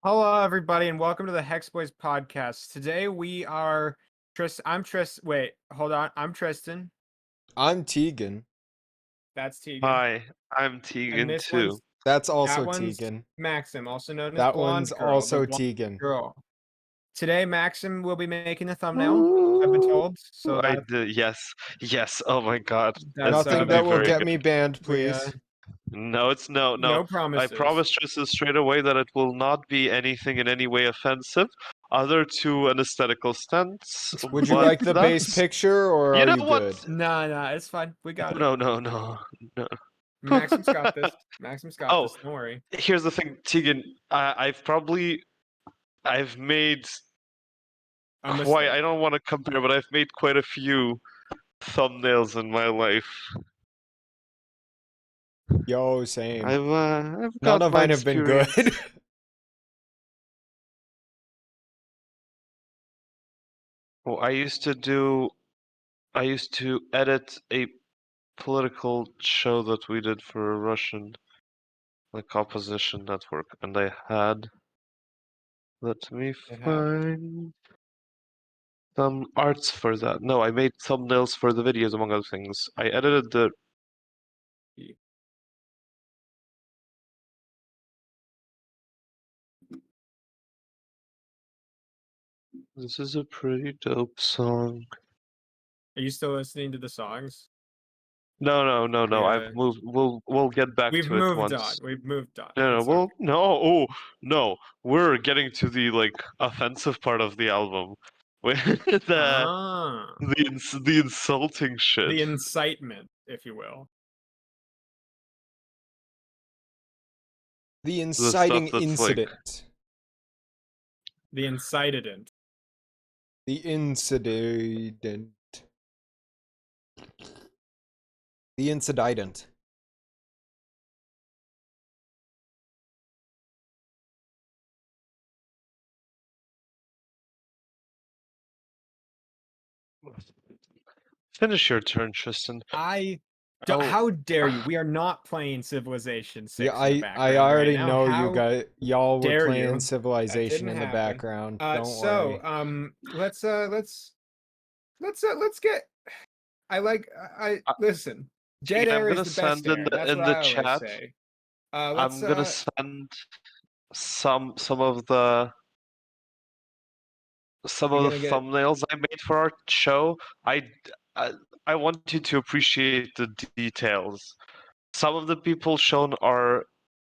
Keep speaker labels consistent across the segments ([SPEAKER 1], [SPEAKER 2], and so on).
[SPEAKER 1] Hello, everybody, and welcome to the Hex Bois podcast. Today we are I'm Tristan. Wait, hold on. I'm Tristan.
[SPEAKER 2] I'm Tegan.
[SPEAKER 1] That's Tegan.
[SPEAKER 3] Hi, I'm
[SPEAKER 1] And
[SPEAKER 3] Tegan
[SPEAKER 1] this
[SPEAKER 3] too.
[SPEAKER 2] That's
[SPEAKER 1] that
[SPEAKER 2] also
[SPEAKER 1] one's
[SPEAKER 2] Tegan.
[SPEAKER 1] Maxim, also known as
[SPEAKER 2] That
[SPEAKER 1] Blonde
[SPEAKER 2] one's
[SPEAKER 1] Girl, the
[SPEAKER 2] also
[SPEAKER 1] blonde
[SPEAKER 2] Tegan.
[SPEAKER 1] girl. Today, Maxim will be making a thumbnail. I've been
[SPEAKER 3] Ooh,
[SPEAKER 1] told. So
[SPEAKER 3] I
[SPEAKER 1] that
[SPEAKER 3] did. Yes. Oh my God,
[SPEAKER 1] that's
[SPEAKER 3] it's
[SPEAKER 2] Nothing
[SPEAKER 3] gonna be
[SPEAKER 2] that will
[SPEAKER 3] very
[SPEAKER 2] get
[SPEAKER 3] good.
[SPEAKER 2] me banned,
[SPEAKER 1] we
[SPEAKER 2] please.
[SPEAKER 3] No, it's no.
[SPEAKER 1] no
[SPEAKER 3] I
[SPEAKER 1] promises.
[SPEAKER 3] promise Tristan straight away that it will not be anything in any way offensive, other to an aesthetical stance.
[SPEAKER 2] Would you
[SPEAKER 3] But
[SPEAKER 2] like the base
[SPEAKER 3] that's,
[SPEAKER 2] picture, or
[SPEAKER 3] you
[SPEAKER 2] are
[SPEAKER 3] know
[SPEAKER 2] you
[SPEAKER 3] what?
[SPEAKER 2] good?
[SPEAKER 1] Nah, it's fine. We got it.
[SPEAKER 3] No.
[SPEAKER 1] Maxim's got this. Maxim's got
[SPEAKER 3] Oh,
[SPEAKER 1] this. Don't worry.
[SPEAKER 3] here's the thing, Tegan. I've made
[SPEAKER 1] A
[SPEAKER 3] quite.
[SPEAKER 1] mistake.
[SPEAKER 3] I don't want to compare, but I've made quite a few thumbnails in my life.
[SPEAKER 2] Yo, same.
[SPEAKER 3] I've
[SPEAKER 2] None
[SPEAKER 3] got
[SPEAKER 2] of
[SPEAKER 3] my
[SPEAKER 2] mine have been good.
[SPEAKER 3] experience. Well, I used to edit a political show that we did for a Russian opposition network, and I had, let me
[SPEAKER 1] It happened.
[SPEAKER 3] find some arts for that. No, I made thumbnails for the videos, among other things. I edited the. This is a pretty dope song.
[SPEAKER 1] Are you still listening to the songs?
[SPEAKER 3] No.
[SPEAKER 1] Yeah.
[SPEAKER 3] I've moved. We'll get back
[SPEAKER 1] We've
[SPEAKER 3] to it
[SPEAKER 1] moved
[SPEAKER 3] once.
[SPEAKER 1] on. We've moved on.
[SPEAKER 3] No,
[SPEAKER 1] It's
[SPEAKER 3] well,
[SPEAKER 1] okay.
[SPEAKER 3] no, oh, no. We're getting to the offensive part of the album, with the
[SPEAKER 1] Ah,
[SPEAKER 3] the insulting shit.
[SPEAKER 1] the incitement, if you will.
[SPEAKER 2] The
[SPEAKER 3] The
[SPEAKER 2] inciting
[SPEAKER 3] stuff that's
[SPEAKER 2] incident.
[SPEAKER 1] The incident.
[SPEAKER 2] The incident. The incident.
[SPEAKER 3] Finish your turn, Tristan.
[SPEAKER 1] How dare you? We are not playing Civilization 6
[SPEAKER 2] Yeah,
[SPEAKER 1] in the
[SPEAKER 2] I
[SPEAKER 1] background
[SPEAKER 2] already
[SPEAKER 1] right now.
[SPEAKER 2] know
[SPEAKER 1] How
[SPEAKER 2] you guys. Y'all were
[SPEAKER 1] dare
[SPEAKER 2] playing
[SPEAKER 1] you?
[SPEAKER 2] Civilization
[SPEAKER 1] That
[SPEAKER 2] in
[SPEAKER 1] didn't
[SPEAKER 2] the
[SPEAKER 1] happen.
[SPEAKER 2] background. Don't worry.
[SPEAKER 1] Let's get. I listen. Dead
[SPEAKER 3] Tegan, I'm
[SPEAKER 1] air is
[SPEAKER 3] gonna
[SPEAKER 1] the best
[SPEAKER 3] send
[SPEAKER 1] air. That's
[SPEAKER 3] in
[SPEAKER 1] what
[SPEAKER 3] the
[SPEAKER 1] I always
[SPEAKER 3] chat.
[SPEAKER 1] say.
[SPEAKER 3] I'm gonna send some of the
[SPEAKER 1] You're gonna get.
[SPEAKER 3] thumbnails I made for our show. I I, I want you to appreciate the details. Some of the people shown are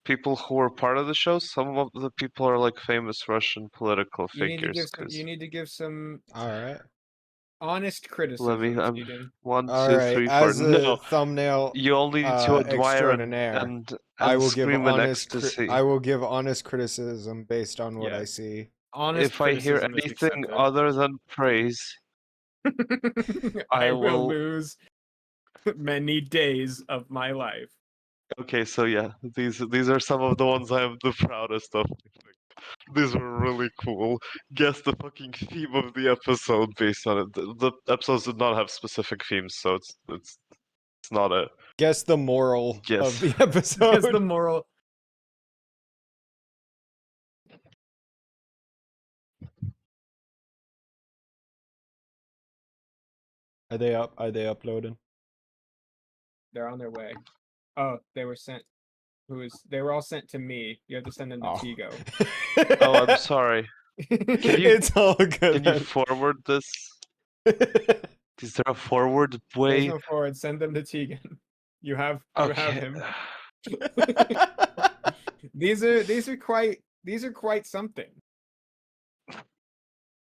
[SPEAKER 3] people who were part of the show. Some of the people are like famous Russian political
[SPEAKER 1] You need to
[SPEAKER 3] figures.
[SPEAKER 1] give some. You need to give some
[SPEAKER 2] All right.
[SPEAKER 1] honest
[SPEAKER 3] Let me.
[SPEAKER 1] criticisms, Tegan.
[SPEAKER 3] 1,
[SPEAKER 2] All
[SPEAKER 3] 2,
[SPEAKER 2] right.
[SPEAKER 3] 3, 4.
[SPEAKER 2] As a
[SPEAKER 3] No,
[SPEAKER 2] thumbnail
[SPEAKER 3] you only need to admire
[SPEAKER 2] extraordinaire,
[SPEAKER 3] and
[SPEAKER 2] I will give
[SPEAKER 3] scream in
[SPEAKER 2] honest.
[SPEAKER 3] ecstasy.
[SPEAKER 2] I will give honest criticism based on what I
[SPEAKER 1] Yes.
[SPEAKER 2] see.
[SPEAKER 1] Honest
[SPEAKER 3] If I hear
[SPEAKER 1] criticism is
[SPEAKER 3] anything
[SPEAKER 1] accepted.
[SPEAKER 3] other than praise,
[SPEAKER 1] I
[SPEAKER 3] I
[SPEAKER 1] will
[SPEAKER 3] will.
[SPEAKER 1] lose many days of my life.
[SPEAKER 3] Okay, so yeah, these are some of the ones I'm the proudest of. These were really cool. Guess the fucking theme of the episode based on it. The episodes did not have specific themes, so it's not a
[SPEAKER 2] Guess the moral
[SPEAKER 3] guess.
[SPEAKER 2] of the
[SPEAKER 1] Because the
[SPEAKER 2] episode.
[SPEAKER 1] moral.
[SPEAKER 2] Are they up? Are they uploading?
[SPEAKER 1] They're on their way. Oh, they were sent. They were all sent to me. You have to send them to Tigo.
[SPEAKER 3] Oh, I'm sorry.
[SPEAKER 2] It's all good.
[SPEAKER 3] Can you forward this? Is there a forward way?
[SPEAKER 1] There's no forward. Send them to Tegan. You have him. These are quite something.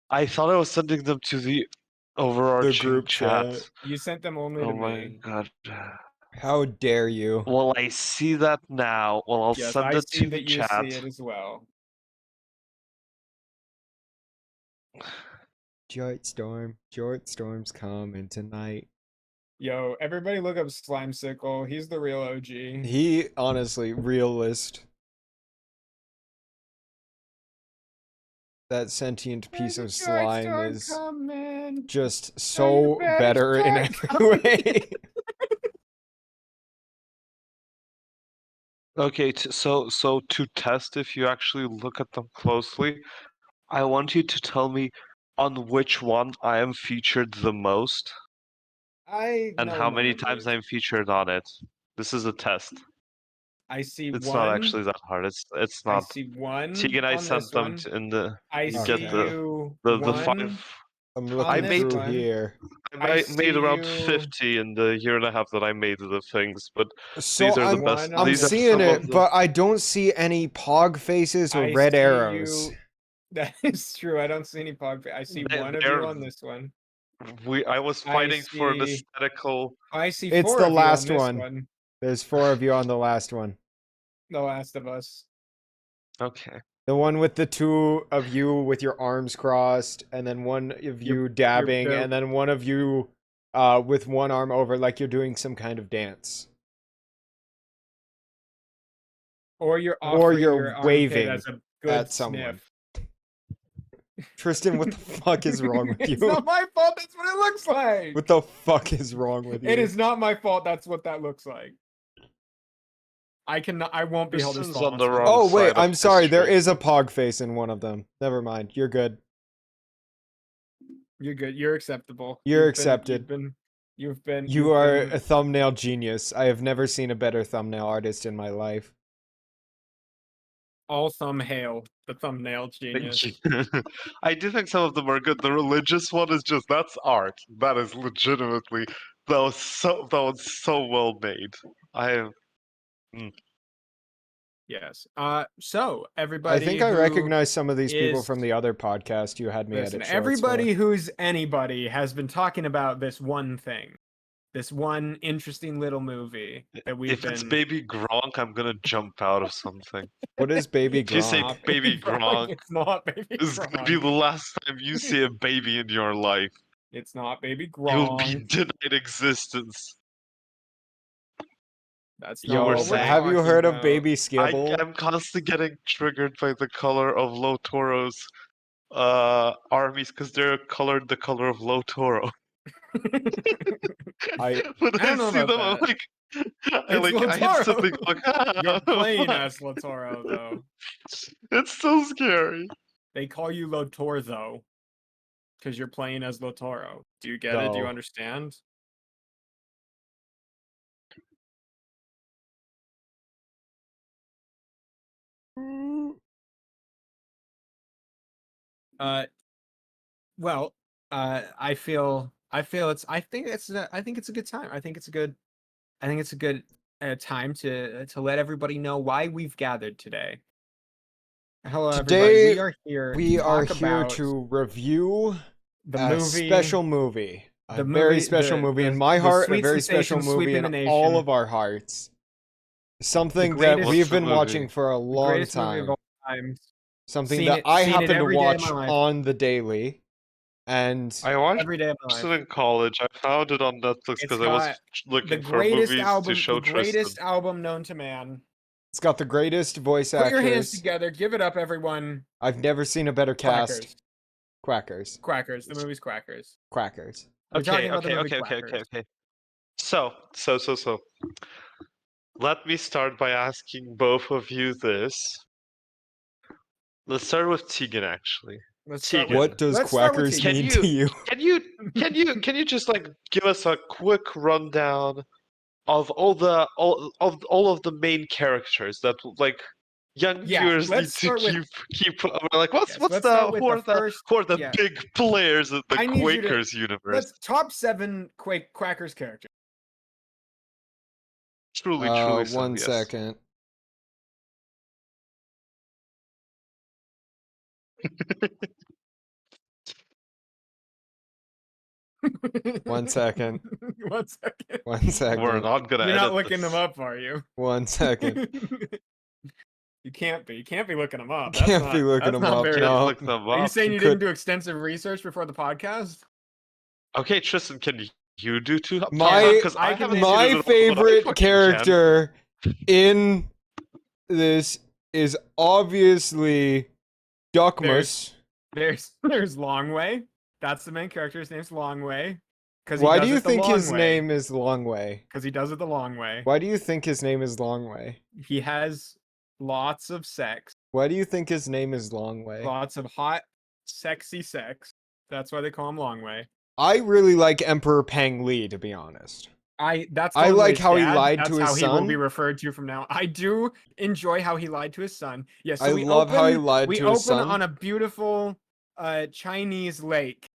[SPEAKER 3] I thought I was sending them to the overarching
[SPEAKER 2] group
[SPEAKER 3] chat.
[SPEAKER 2] chat.
[SPEAKER 1] You sent them only to
[SPEAKER 3] Oh my
[SPEAKER 1] me.
[SPEAKER 3] god.
[SPEAKER 2] How dare you?
[SPEAKER 3] Well, I see that now. Well, I'll
[SPEAKER 1] Yes,
[SPEAKER 3] send
[SPEAKER 1] I
[SPEAKER 3] it
[SPEAKER 1] see
[SPEAKER 3] to
[SPEAKER 1] that you
[SPEAKER 3] chat.
[SPEAKER 1] see it as well.
[SPEAKER 2] Short storm's coming tonight.
[SPEAKER 1] Yo, everybody look up Slimesicle. He's the real OG.
[SPEAKER 2] He honestly, realist. That sentient piece of slime is just so better in every way.
[SPEAKER 3] Okay, so to test if you actually look at them closely, I want you to tell me on which one I am featured the most
[SPEAKER 1] I
[SPEAKER 3] and
[SPEAKER 1] know
[SPEAKER 3] how
[SPEAKER 1] none
[SPEAKER 3] many
[SPEAKER 1] of
[SPEAKER 3] times
[SPEAKER 1] these.
[SPEAKER 3] I'm featured on it. This is a test.
[SPEAKER 1] I see
[SPEAKER 3] It's not
[SPEAKER 1] one.
[SPEAKER 3] actually that hard. It's
[SPEAKER 1] I
[SPEAKER 3] not.
[SPEAKER 1] see one
[SPEAKER 3] Tegan, I
[SPEAKER 1] on
[SPEAKER 3] sent
[SPEAKER 1] this
[SPEAKER 3] them
[SPEAKER 1] one.
[SPEAKER 3] in the.
[SPEAKER 1] I
[SPEAKER 3] You
[SPEAKER 1] see
[SPEAKER 3] get
[SPEAKER 2] Okay.
[SPEAKER 1] you
[SPEAKER 3] the
[SPEAKER 1] one.
[SPEAKER 3] five.
[SPEAKER 2] I'm
[SPEAKER 1] on
[SPEAKER 2] looking
[SPEAKER 1] this
[SPEAKER 2] through
[SPEAKER 1] one.
[SPEAKER 2] here.
[SPEAKER 3] I
[SPEAKER 1] see
[SPEAKER 3] made around
[SPEAKER 1] you
[SPEAKER 3] 50 in the year and a half that I made the things, but
[SPEAKER 2] So
[SPEAKER 3] these are the
[SPEAKER 2] I'm
[SPEAKER 3] best.
[SPEAKER 1] one on
[SPEAKER 3] These are
[SPEAKER 1] this
[SPEAKER 2] seeing
[SPEAKER 3] some
[SPEAKER 1] one.
[SPEAKER 3] of
[SPEAKER 2] it,
[SPEAKER 3] the.
[SPEAKER 2] but I don't see any pog faces or
[SPEAKER 1] I
[SPEAKER 2] red
[SPEAKER 1] see
[SPEAKER 2] arrows.
[SPEAKER 1] you. That is true. I don't see any pog. I see one of you on this one.
[SPEAKER 3] I was
[SPEAKER 1] I
[SPEAKER 3] fighting for an
[SPEAKER 1] see.
[SPEAKER 3] aesthetical.
[SPEAKER 1] I see
[SPEAKER 2] It's
[SPEAKER 1] 4
[SPEAKER 2] the
[SPEAKER 1] of you on
[SPEAKER 2] last
[SPEAKER 1] this
[SPEAKER 2] one.
[SPEAKER 1] one.
[SPEAKER 2] There's 4 of you on the last one.
[SPEAKER 1] The Last of Us.
[SPEAKER 3] Okay.
[SPEAKER 2] The one with the 2 of you with your arms crossed, and then one of you dabbing,
[SPEAKER 1] they're-
[SPEAKER 2] and then one of you with one arm over like you're doing some kind of dance.
[SPEAKER 1] Or you're
[SPEAKER 2] Or
[SPEAKER 1] offering
[SPEAKER 2] you're
[SPEAKER 1] your armpit
[SPEAKER 2] waving
[SPEAKER 1] as a good
[SPEAKER 2] at someone.
[SPEAKER 1] sniff.
[SPEAKER 2] Tristan, what the fuck is wrong with you?
[SPEAKER 1] It's not my fault. That's what it looks like.
[SPEAKER 2] What the fuck is wrong with you?
[SPEAKER 1] It is not my fault. That's what that looks like. I won't be held
[SPEAKER 3] Tristan's
[SPEAKER 1] responsible.
[SPEAKER 3] on the wrong
[SPEAKER 2] Oh wait,
[SPEAKER 3] side of
[SPEAKER 2] I'm sorry. There
[SPEAKER 3] history.
[SPEAKER 2] is a pog face in one of them. Never mind. You're good.
[SPEAKER 1] You're good. You're acceptable.
[SPEAKER 2] You're accepted.
[SPEAKER 1] You've been.
[SPEAKER 2] You are a thumbnail genius. I have never seen a better thumbnail artist in my life.
[SPEAKER 1] All thumb hail. The thumbnail genius.
[SPEAKER 3] I do think some of them are good. The religious one is just that's art. That is legitimately that was so well made. I am.
[SPEAKER 1] Yes. So everybody.
[SPEAKER 2] I think I recognize some of these people
[SPEAKER 1] is-
[SPEAKER 2] from the other podcast you had me
[SPEAKER 1] Listen,
[SPEAKER 2] edit shorts
[SPEAKER 1] everybody
[SPEAKER 2] for.
[SPEAKER 1] who's anybody has been talking about this one thing. This one interesting little movie that we've
[SPEAKER 3] If
[SPEAKER 1] been.
[SPEAKER 3] it's Baby Gronk, I'm gonna jump out of something.
[SPEAKER 2] What is Baby
[SPEAKER 3] If you say
[SPEAKER 2] Gronk?
[SPEAKER 3] Baby Gronk,
[SPEAKER 1] It's not Baby
[SPEAKER 3] this is gonna be
[SPEAKER 1] Gronk.
[SPEAKER 3] the last time you see a baby in your life.
[SPEAKER 1] It's not Baby
[SPEAKER 3] You'll be
[SPEAKER 1] Gronk.
[SPEAKER 3] denied existence.
[SPEAKER 1] That's
[SPEAKER 3] You
[SPEAKER 1] not
[SPEAKER 3] were
[SPEAKER 2] Yo,
[SPEAKER 1] what we're
[SPEAKER 3] saying-
[SPEAKER 2] have you
[SPEAKER 1] talking
[SPEAKER 2] heard of
[SPEAKER 1] about.
[SPEAKER 2] Baby Skibble?
[SPEAKER 3] I'm constantly getting triggered by the color of Lotoro's armies because they're colored the color of Lotoro.
[SPEAKER 2] I
[SPEAKER 3] When
[SPEAKER 1] I don't know
[SPEAKER 3] see
[SPEAKER 1] about
[SPEAKER 3] them, I'm
[SPEAKER 1] that.
[SPEAKER 3] like,
[SPEAKER 1] It's
[SPEAKER 3] I instantly go like,
[SPEAKER 1] You're playing
[SPEAKER 3] fuck.
[SPEAKER 1] as Lotoro, though.
[SPEAKER 3] It's so scary.
[SPEAKER 1] They call you Lotor, though, because you're playing as Lotoro. Do you get it? Do you
[SPEAKER 2] No.
[SPEAKER 1] understand? Well, I think it's a good time. I think it's a good time to let everybody know why we've gathered today. Hello,
[SPEAKER 2] Today,
[SPEAKER 1] everybody.
[SPEAKER 2] we are
[SPEAKER 1] talk
[SPEAKER 2] here
[SPEAKER 1] about
[SPEAKER 2] to review
[SPEAKER 1] the
[SPEAKER 2] a
[SPEAKER 1] movie,
[SPEAKER 2] special movie.
[SPEAKER 1] the
[SPEAKER 2] A very
[SPEAKER 1] movie-
[SPEAKER 2] special
[SPEAKER 1] the-
[SPEAKER 2] movie
[SPEAKER 1] the-
[SPEAKER 2] in my
[SPEAKER 1] the
[SPEAKER 2] heart, and a
[SPEAKER 1] sweet
[SPEAKER 2] very special
[SPEAKER 1] sensation
[SPEAKER 2] movie
[SPEAKER 1] sweeping
[SPEAKER 2] in
[SPEAKER 1] the
[SPEAKER 2] all
[SPEAKER 1] nation.
[SPEAKER 2] of our hearts. Something that
[SPEAKER 1] greatest-
[SPEAKER 2] we've
[SPEAKER 3] What's the
[SPEAKER 2] been
[SPEAKER 3] movie?
[SPEAKER 2] watching for a
[SPEAKER 1] the
[SPEAKER 2] long
[SPEAKER 1] greatest movie of
[SPEAKER 2] time.
[SPEAKER 1] all time.
[SPEAKER 2] Something
[SPEAKER 1] Seen
[SPEAKER 2] that
[SPEAKER 1] it-
[SPEAKER 2] I
[SPEAKER 1] seen it
[SPEAKER 2] happen to
[SPEAKER 1] every day of
[SPEAKER 2] watch
[SPEAKER 1] my life.
[SPEAKER 2] on the daily. And
[SPEAKER 3] I watched
[SPEAKER 1] Every day of my
[SPEAKER 3] it
[SPEAKER 1] life.
[SPEAKER 3] in college. I found it on Netflix
[SPEAKER 1] It's
[SPEAKER 3] because I was
[SPEAKER 1] got
[SPEAKER 3] looking
[SPEAKER 1] The
[SPEAKER 3] for
[SPEAKER 1] greatest
[SPEAKER 3] movies
[SPEAKER 1] album,
[SPEAKER 3] to show
[SPEAKER 1] the greatest
[SPEAKER 3] Tristan.
[SPEAKER 1] album known to man.
[SPEAKER 2] it's got the greatest voice
[SPEAKER 1] Put your hands
[SPEAKER 2] actors.
[SPEAKER 1] together. Give it up, everyone.
[SPEAKER 2] I've never seen a better cast.
[SPEAKER 1] Quackerz.
[SPEAKER 2] Quackerz.
[SPEAKER 1] Quackerz. The movie's Quackerz.
[SPEAKER 2] Quackerz.
[SPEAKER 1] We're talking
[SPEAKER 3] Okay,
[SPEAKER 1] about the movie
[SPEAKER 3] okay.
[SPEAKER 1] Quackerz.
[SPEAKER 3] So. Let me start by asking both of you this. Let's start with Tegan, actually.
[SPEAKER 1] Let's start
[SPEAKER 3] Tegan.
[SPEAKER 2] What does
[SPEAKER 1] Let's start with
[SPEAKER 2] Quackerz
[SPEAKER 1] Tegan.
[SPEAKER 2] mean to you?
[SPEAKER 3] Can you just like give us a quick rundown of all of the main characters that like young viewers need
[SPEAKER 1] let's
[SPEAKER 3] to
[SPEAKER 1] start with-
[SPEAKER 3] keep like what's
[SPEAKER 1] Yes,
[SPEAKER 3] what's
[SPEAKER 1] let's
[SPEAKER 3] the
[SPEAKER 1] start with
[SPEAKER 3] who
[SPEAKER 1] the
[SPEAKER 3] are
[SPEAKER 1] first-
[SPEAKER 3] who are the
[SPEAKER 1] yeah.
[SPEAKER 3] big players in the
[SPEAKER 1] I need you to-
[SPEAKER 3] Quakers universe?
[SPEAKER 1] Let's top 7 Quackerz characters.
[SPEAKER 3] Truly, so,
[SPEAKER 2] One
[SPEAKER 3] yes.
[SPEAKER 2] second. One second.
[SPEAKER 1] 1 second.
[SPEAKER 2] 1 second.
[SPEAKER 3] We're not gonna.
[SPEAKER 1] You're not
[SPEAKER 3] edit
[SPEAKER 1] looking
[SPEAKER 3] this.
[SPEAKER 1] them up, are you?
[SPEAKER 2] 1 second.
[SPEAKER 1] You can't be. You can't be looking them up.
[SPEAKER 2] Can't be looking them up.
[SPEAKER 1] Very...
[SPEAKER 2] No.
[SPEAKER 3] Look them
[SPEAKER 1] Are you
[SPEAKER 3] up.
[SPEAKER 1] saying you
[SPEAKER 2] could-
[SPEAKER 1] didn't do extensive research before the podcast?
[SPEAKER 3] Okay, Tristan, can you do two?
[SPEAKER 2] My-
[SPEAKER 3] Because I haven't seen it
[SPEAKER 2] My
[SPEAKER 3] at all, but I
[SPEAKER 2] favorite
[SPEAKER 3] fucking
[SPEAKER 2] character in this is obviously Duckmus.
[SPEAKER 1] There's Longway. That's the main character. His name's Longway. Because
[SPEAKER 2] Why do you think his name is Longway?
[SPEAKER 1] Because he does it the long way.
[SPEAKER 2] Why do you think his name is Longway?
[SPEAKER 1] He has lots of sex.
[SPEAKER 2] Why do you think his name is Longway?
[SPEAKER 1] Lots of hot, sexy sex. That's why they call him Longway.
[SPEAKER 2] I really like Emperor Pang Li, to be honest.
[SPEAKER 1] I
[SPEAKER 2] like how he lied
[SPEAKER 1] That's
[SPEAKER 2] to his
[SPEAKER 1] how
[SPEAKER 2] son.
[SPEAKER 1] he will be referred to from now. I do enjoy how he lied to his son. Yes,
[SPEAKER 2] I love how he lied to his son.
[SPEAKER 1] We open on a beautiful Chinese lake,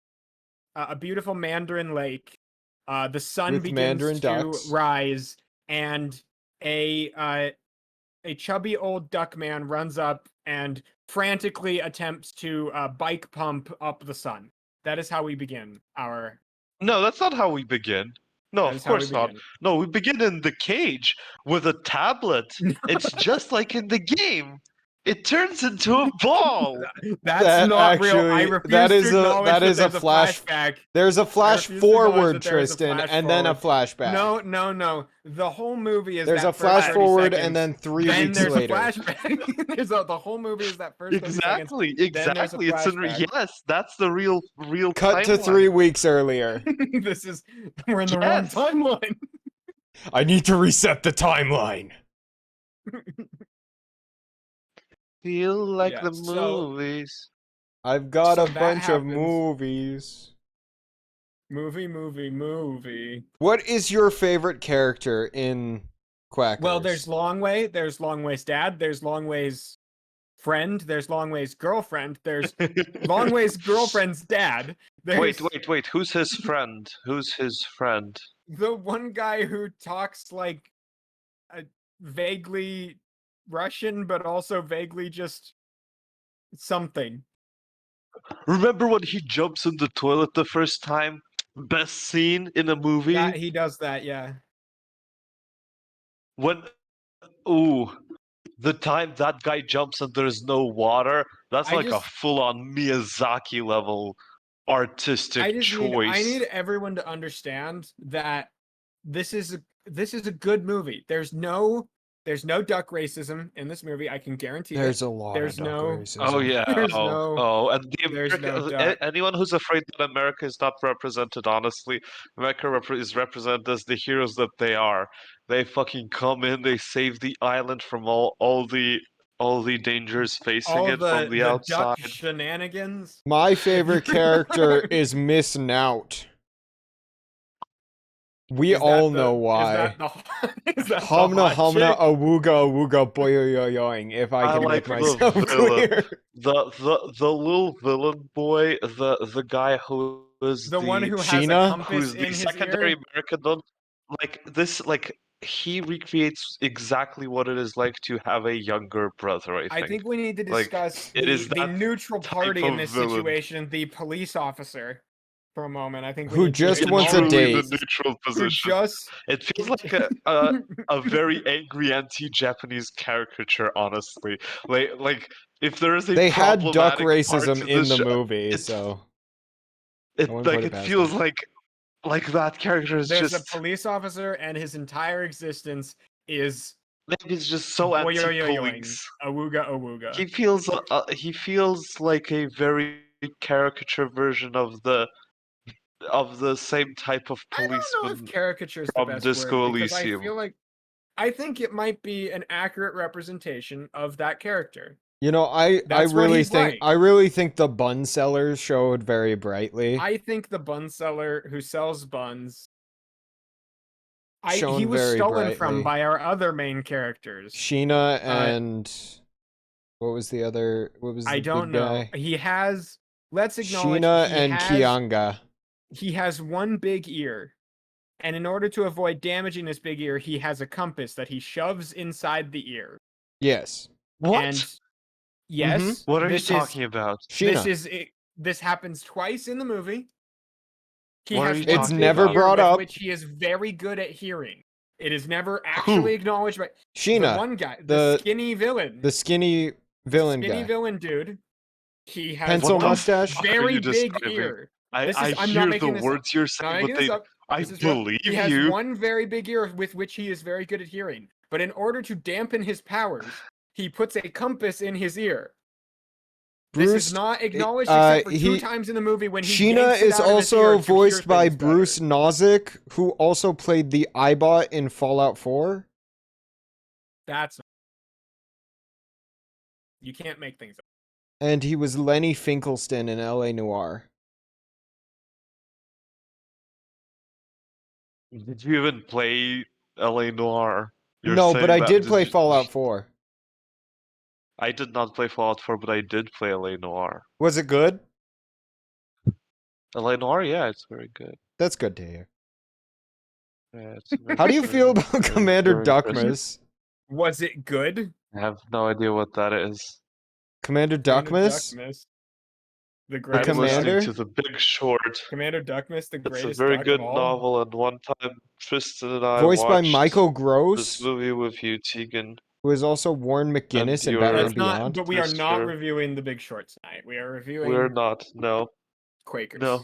[SPEAKER 1] a beautiful Mandarin lake. The sun
[SPEAKER 2] With
[SPEAKER 1] begins
[SPEAKER 2] Mandarin
[SPEAKER 1] to
[SPEAKER 2] ducks.
[SPEAKER 1] rise, and a chubby old duck man runs up and frantically attempts to bike pump up the sun. That is how we begin our.
[SPEAKER 3] No, that's not how we begin. No,
[SPEAKER 1] That
[SPEAKER 3] of
[SPEAKER 1] is how we
[SPEAKER 3] course not.
[SPEAKER 1] begin.
[SPEAKER 3] No, we begin in the cage with a tablet. It's just like in the game. It turns into a ball.
[SPEAKER 1] That's
[SPEAKER 2] That
[SPEAKER 1] not real. I
[SPEAKER 2] actually-
[SPEAKER 1] refuse
[SPEAKER 2] that is
[SPEAKER 1] to
[SPEAKER 2] a-
[SPEAKER 1] acknowledge
[SPEAKER 2] that is a
[SPEAKER 1] there's
[SPEAKER 2] flash-
[SPEAKER 1] flashback.
[SPEAKER 2] There's a flash
[SPEAKER 1] refuse to acknowledge
[SPEAKER 2] forward,
[SPEAKER 1] that there is a
[SPEAKER 2] Tristan,
[SPEAKER 1] flash
[SPEAKER 2] and then a
[SPEAKER 1] forward.
[SPEAKER 2] flashback.
[SPEAKER 1] No. The whole movie is
[SPEAKER 2] There's
[SPEAKER 1] that
[SPEAKER 2] a flash
[SPEAKER 1] first 30
[SPEAKER 2] forward,
[SPEAKER 1] seconds.
[SPEAKER 2] and then 3
[SPEAKER 1] Then
[SPEAKER 2] weeks
[SPEAKER 1] there's
[SPEAKER 2] later.
[SPEAKER 1] a flashback. the whole movie is that first 30 seconds.
[SPEAKER 3] Exactly,
[SPEAKER 1] Then there's a
[SPEAKER 3] exactly. It's in
[SPEAKER 1] flashback.
[SPEAKER 3] yes, that's the real
[SPEAKER 2] Cut to
[SPEAKER 3] timeline.
[SPEAKER 2] 3 weeks earlier.
[SPEAKER 1] We're in the wrong
[SPEAKER 3] Yes.
[SPEAKER 1] timeline.
[SPEAKER 2] I need to reset the timeline.
[SPEAKER 3] Feel like
[SPEAKER 1] Yeah,
[SPEAKER 3] the
[SPEAKER 1] so-
[SPEAKER 3] movies.
[SPEAKER 2] I've got
[SPEAKER 1] So
[SPEAKER 2] a
[SPEAKER 1] that
[SPEAKER 2] bunch of
[SPEAKER 1] happens.
[SPEAKER 2] movies.
[SPEAKER 1] Movie.
[SPEAKER 2] What is your favorite character in Quackerz?
[SPEAKER 1] Well, there's Longway. There's Longway's dad. There's Longway's friend. There's Longway's girlfriend. There's Longway's girlfriend's dad. There's
[SPEAKER 3] Wait. Who's his friend? Who's his friend?
[SPEAKER 1] the one guy who talks like a vaguely Russian, but also vaguely just something.
[SPEAKER 3] Remember when he jumps in the toilet the first time? Best scene in a movie?
[SPEAKER 1] Yeah, he does that. Yeah.
[SPEAKER 3] When the time that guy jumps and there's no water, that's
[SPEAKER 1] I
[SPEAKER 3] like
[SPEAKER 1] just-
[SPEAKER 3] a full-on Miyazaki level artistic
[SPEAKER 1] I
[SPEAKER 3] choice.
[SPEAKER 1] need everyone to understand that this is a good movie. There's no duck racism in this movie. I can guarantee
[SPEAKER 2] There's
[SPEAKER 1] it.
[SPEAKER 2] a lot
[SPEAKER 1] There's
[SPEAKER 2] of duck
[SPEAKER 1] no-
[SPEAKER 2] racism.
[SPEAKER 3] Oh yeah.
[SPEAKER 1] There's
[SPEAKER 3] and the
[SPEAKER 1] there's no
[SPEAKER 3] America,
[SPEAKER 1] doubt.
[SPEAKER 3] anyone who's afraid that America is not represented honestly, America is represented as the heroes that they are. They fucking come in, they save the island from all the dangers facing
[SPEAKER 1] All
[SPEAKER 3] it from the
[SPEAKER 1] duck
[SPEAKER 3] outside.
[SPEAKER 1] shenanigans.
[SPEAKER 2] My favorite character is Miss Nout. We
[SPEAKER 1] Is that
[SPEAKER 2] all
[SPEAKER 1] the-
[SPEAKER 2] know
[SPEAKER 1] is
[SPEAKER 2] why.
[SPEAKER 1] that the- is that the
[SPEAKER 2] Humna
[SPEAKER 1] hot
[SPEAKER 2] humna
[SPEAKER 1] chick?
[SPEAKER 2] awooga boyoyoyoing, if I
[SPEAKER 3] I
[SPEAKER 2] can
[SPEAKER 3] like
[SPEAKER 2] make
[SPEAKER 3] the
[SPEAKER 2] myself
[SPEAKER 3] villain.
[SPEAKER 2] clear.
[SPEAKER 3] The little villain boy, the guy who is
[SPEAKER 1] The one who has
[SPEAKER 2] Sheena?
[SPEAKER 1] a compass
[SPEAKER 3] who's
[SPEAKER 1] in
[SPEAKER 3] the
[SPEAKER 1] his
[SPEAKER 3] secondary
[SPEAKER 1] ear.
[SPEAKER 3] American villain, he recreates exactly what it is like to have a younger brother.
[SPEAKER 1] I think we need to
[SPEAKER 3] Like,
[SPEAKER 1] discuss
[SPEAKER 3] it is
[SPEAKER 1] the
[SPEAKER 3] that
[SPEAKER 1] neutral
[SPEAKER 3] type
[SPEAKER 1] party in
[SPEAKER 3] of
[SPEAKER 1] this
[SPEAKER 3] villain.
[SPEAKER 1] situation, the police officer, for a moment. I think we
[SPEAKER 2] Who
[SPEAKER 1] need to
[SPEAKER 2] just
[SPEAKER 3] Yeah,
[SPEAKER 2] wants a
[SPEAKER 1] acknowledge
[SPEAKER 2] date.
[SPEAKER 3] the neutral
[SPEAKER 1] who
[SPEAKER 3] position.
[SPEAKER 1] just
[SPEAKER 3] It feels like a very angry anti-Japanese caricature, honestly. Like if there is a
[SPEAKER 2] They had duck
[SPEAKER 3] problematic part
[SPEAKER 2] racism
[SPEAKER 3] to
[SPEAKER 2] in
[SPEAKER 3] this
[SPEAKER 2] the
[SPEAKER 3] show,
[SPEAKER 2] movie,
[SPEAKER 3] it's-
[SPEAKER 2] so
[SPEAKER 3] it
[SPEAKER 2] I wouldn't put
[SPEAKER 3] like
[SPEAKER 2] it
[SPEAKER 3] it
[SPEAKER 2] past
[SPEAKER 3] feels
[SPEAKER 2] them.
[SPEAKER 3] like that character is
[SPEAKER 1] there's
[SPEAKER 3] just
[SPEAKER 1] a police officer and his entire existence is
[SPEAKER 3] maybe it's just so anti-police.
[SPEAKER 1] awooga.
[SPEAKER 3] He feels like a very caricature version of the same type of
[SPEAKER 1] I don't know if
[SPEAKER 3] policeman.
[SPEAKER 1] caricature is the
[SPEAKER 3] from
[SPEAKER 1] best
[SPEAKER 3] Disco
[SPEAKER 1] word, because I
[SPEAKER 3] Elysium.
[SPEAKER 1] feel like I think it might be an accurate representation of that character.
[SPEAKER 2] You know, I
[SPEAKER 1] That's what
[SPEAKER 2] really
[SPEAKER 1] he's
[SPEAKER 2] think
[SPEAKER 1] like.
[SPEAKER 2] the bun sellers showed very brightly.
[SPEAKER 1] I think the bun seller who sells buns, he
[SPEAKER 2] Shown
[SPEAKER 1] was
[SPEAKER 2] very
[SPEAKER 1] stolen from
[SPEAKER 2] brightly.
[SPEAKER 1] by our other main characters.
[SPEAKER 2] Sheena and what was the other? What was the
[SPEAKER 1] I don't
[SPEAKER 2] big
[SPEAKER 1] know.
[SPEAKER 2] guy?
[SPEAKER 1] He has. Let's acknowledge
[SPEAKER 2] Sheena
[SPEAKER 1] he
[SPEAKER 2] and
[SPEAKER 1] has,
[SPEAKER 2] Kianga.
[SPEAKER 1] He has one big ear, and in order to avoid damaging this big ear, he has a compass that he shoves inside the ear.
[SPEAKER 2] Yes,
[SPEAKER 3] What?
[SPEAKER 1] And yes,
[SPEAKER 3] What are you
[SPEAKER 1] this
[SPEAKER 3] talking about?
[SPEAKER 2] Sheena.
[SPEAKER 1] This happens twice in the movie. He
[SPEAKER 3] What are
[SPEAKER 1] has
[SPEAKER 3] you
[SPEAKER 1] one
[SPEAKER 2] It's
[SPEAKER 3] talking
[SPEAKER 1] big
[SPEAKER 2] never
[SPEAKER 3] about?
[SPEAKER 1] ear
[SPEAKER 2] brought
[SPEAKER 1] with
[SPEAKER 2] up.
[SPEAKER 1] which he is very good at hearing. It is never actually acknowledged by the
[SPEAKER 2] Sheena,
[SPEAKER 1] one guy, the
[SPEAKER 2] the-
[SPEAKER 1] skinny villain,
[SPEAKER 2] the skinny villain
[SPEAKER 1] skinny
[SPEAKER 2] guy,
[SPEAKER 1] villain dude. He has
[SPEAKER 2] pencil
[SPEAKER 3] What the
[SPEAKER 2] mustache.
[SPEAKER 3] fuck are
[SPEAKER 1] very
[SPEAKER 3] you
[SPEAKER 1] big
[SPEAKER 3] describing?
[SPEAKER 1] ear.
[SPEAKER 3] I
[SPEAKER 1] I'm not
[SPEAKER 3] hear
[SPEAKER 1] making
[SPEAKER 3] the
[SPEAKER 1] this up.
[SPEAKER 3] words you're
[SPEAKER 1] Not
[SPEAKER 3] saying,
[SPEAKER 1] making
[SPEAKER 3] but
[SPEAKER 1] this
[SPEAKER 3] they,
[SPEAKER 1] up.
[SPEAKER 3] I
[SPEAKER 1] This is real.
[SPEAKER 3] believe
[SPEAKER 1] He has
[SPEAKER 3] you.
[SPEAKER 1] one very big ear with which he is very good at hearing. But in order to dampen his powers, he puts a compass in his ear. This
[SPEAKER 2] Bruce
[SPEAKER 1] is not acknowledged except for two times in the movie when he
[SPEAKER 2] Sheena
[SPEAKER 1] yanks it
[SPEAKER 2] is
[SPEAKER 1] out of his ear
[SPEAKER 2] also
[SPEAKER 1] to hear
[SPEAKER 2] voiced by
[SPEAKER 1] things better.
[SPEAKER 2] Bruce Nozick, who also played the Eyebot in Fallout 4.
[SPEAKER 1] That's you can't make things up.
[SPEAKER 2] And he was Lenny Finkelstein in L.A. Noire.
[SPEAKER 3] Did you even play LA Noire? You're
[SPEAKER 2] No, but
[SPEAKER 3] saying
[SPEAKER 2] I
[SPEAKER 3] that-
[SPEAKER 2] did play
[SPEAKER 3] you-
[SPEAKER 2] Fallout 4.
[SPEAKER 3] I did not play Fallout 4, but I did play LA Noire.
[SPEAKER 2] Was it good?
[SPEAKER 3] LA Noire, yeah, it's very good.
[SPEAKER 2] That's good to hear.
[SPEAKER 3] Yeah, it's very,
[SPEAKER 2] How do you feel
[SPEAKER 3] very-
[SPEAKER 2] about
[SPEAKER 3] very-
[SPEAKER 2] Commander
[SPEAKER 3] very impressive.
[SPEAKER 2] Duckmas?
[SPEAKER 1] Was it good?
[SPEAKER 3] I have no idea what that is.
[SPEAKER 2] Commander
[SPEAKER 1] Commander
[SPEAKER 2] Duckmas?
[SPEAKER 1] Duckmas, the
[SPEAKER 2] The
[SPEAKER 1] greatest
[SPEAKER 3] I'm listening
[SPEAKER 2] commander?
[SPEAKER 3] to The Big Short.
[SPEAKER 1] Commander Duckmas, the
[SPEAKER 3] It's a
[SPEAKER 1] greatest
[SPEAKER 3] very
[SPEAKER 1] duck
[SPEAKER 3] good
[SPEAKER 1] of all.
[SPEAKER 3] novel, and one time Tristan and I
[SPEAKER 2] Voiced by
[SPEAKER 3] watched
[SPEAKER 2] Michael
[SPEAKER 3] this
[SPEAKER 2] Gross,
[SPEAKER 3] movie with you, Tegan.
[SPEAKER 2] who is also Warren McGinnis in
[SPEAKER 3] you're-
[SPEAKER 2] Batman
[SPEAKER 1] That's not,
[SPEAKER 2] Beyond.
[SPEAKER 1] but we are not
[SPEAKER 3] Mr.
[SPEAKER 1] reviewing The Big Short tonight. We are reviewing
[SPEAKER 3] We're not. No.
[SPEAKER 1] Quakers.
[SPEAKER 3] No.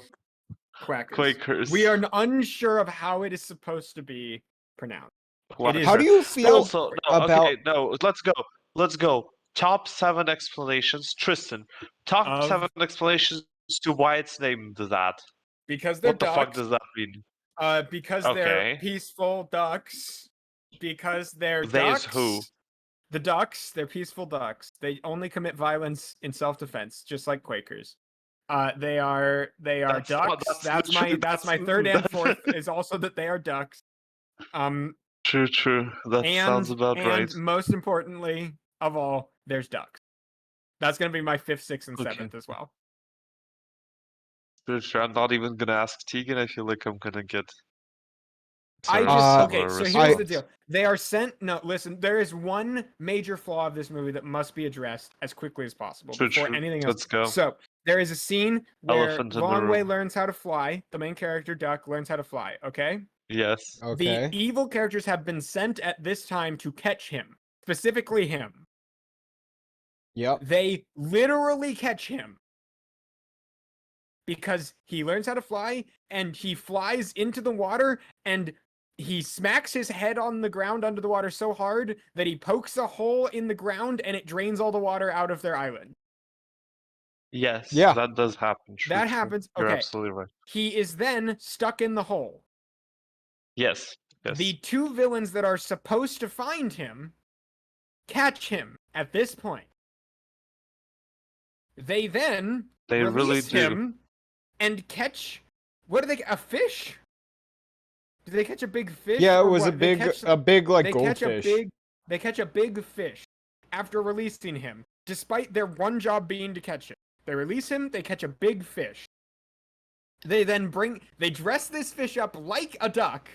[SPEAKER 1] Quackers.
[SPEAKER 3] Quakers.
[SPEAKER 1] We are unsure of how it is supposed to be pronounced. It is-
[SPEAKER 2] How do you feel
[SPEAKER 3] Also, no,
[SPEAKER 2] about...
[SPEAKER 3] okay, no, let's go. Let's go. Top 7 explanations. Tristan, top
[SPEAKER 1] Of-
[SPEAKER 3] 7 explanations to why it's named that.
[SPEAKER 1] Because they're
[SPEAKER 3] What the
[SPEAKER 1] ducks.
[SPEAKER 3] fuck does that mean?
[SPEAKER 1] Because they're
[SPEAKER 3] Okay.
[SPEAKER 1] peaceful ducks. Because they're
[SPEAKER 3] They is
[SPEAKER 1] ducks.
[SPEAKER 3] who?
[SPEAKER 1] The ducks, they're peaceful ducks. They only commit violence in self-defense, just like Quakers. They are
[SPEAKER 3] That's not-
[SPEAKER 1] ducks.
[SPEAKER 3] that's
[SPEAKER 1] That's
[SPEAKER 3] literally-
[SPEAKER 1] my
[SPEAKER 3] that's-
[SPEAKER 1] third and
[SPEAKER 3] that-
[SPEAKER 1] fourth is also that they are ducks.
[SPEAKER 3] True. That sounds about right.
[SPEAKER 1] And most importantly of all, there's ducks. That's gonna be my 5th, 6th, and
[SPEAKER 3] Okay.
[SPEAKER 1] 7th as well.
[SPEAKER 3] Sure. I'm not even gonna ask Tegan. I feel like I'm gonna get.
[SPEAKER 1] I
[SPEAKER 3] sort of
[SPEAKER 1] just
[SPEAKER 3] similar
[SPEAKER 1] okay. So here's
[SPEAKER 3] response.
[SPEAKER 1] the deal. They are sent. No, listen. There is one major flaw of this movie that must be addressed as quickly as possible before anything else.
[SPEAKER 3] Let's go.
[SPEAKER 1] So there is a scene where
[SPEAKER 3] Elephant in the
[SPEAKER 1] Longway
[SPEAKER 3] room.
[SPEAKER 1] learns how to fly. The main character Duck learns how to fly. Okay.
[SPEAKER 3] Yes.
[SPEAKER 2] Okay.
[SPEAKER 1] The evil characters have been sent at this time to catch him, specifically him.
[SPEAKER 2] Yep.
[SPEAKER 1] They literally catch him because he learns how to fly and he flies into the water and he smacks his head on the ground under the water so hard that he pokes a hole in the ground and it drains all the water out of their island.
[SPEAKER 3] Yes.
[SPEAKER 2] Yeah.
[SPEAKER 3] That does happen.
[SPEAKER 1] That happens.
[SPEAKER 3] You're
[SPEAKER 1] Okay.
[SPEAKER 3] absolutely right.
[SPEAKER 1] He is then stuck in the hole.
[SPEAKER 3] Yes.
[SPEAKER 1] The two villains that are supposed to find him catch him at this point. They then
[SPEAKER 3] They really
[SPEAKER 1] release
[SPEAKER 3] do.
[SPEAKER 1] him and catch a fish? Did they catch a big fish?
[SPEAKER 2] Yeah, it
[SPEAKER 1] or
[SPEAKER 2] was
[SPEAKER 1] what?
[SPEAKER 2] a big like
[SPEAKER 1] they
[SPEAKER 2] goldfish.
[SPEAKER 1] They catch a big fish after releasing him, despite their one job being to catch him. They release him, they catch a big fish. They then dress this fish up like a duck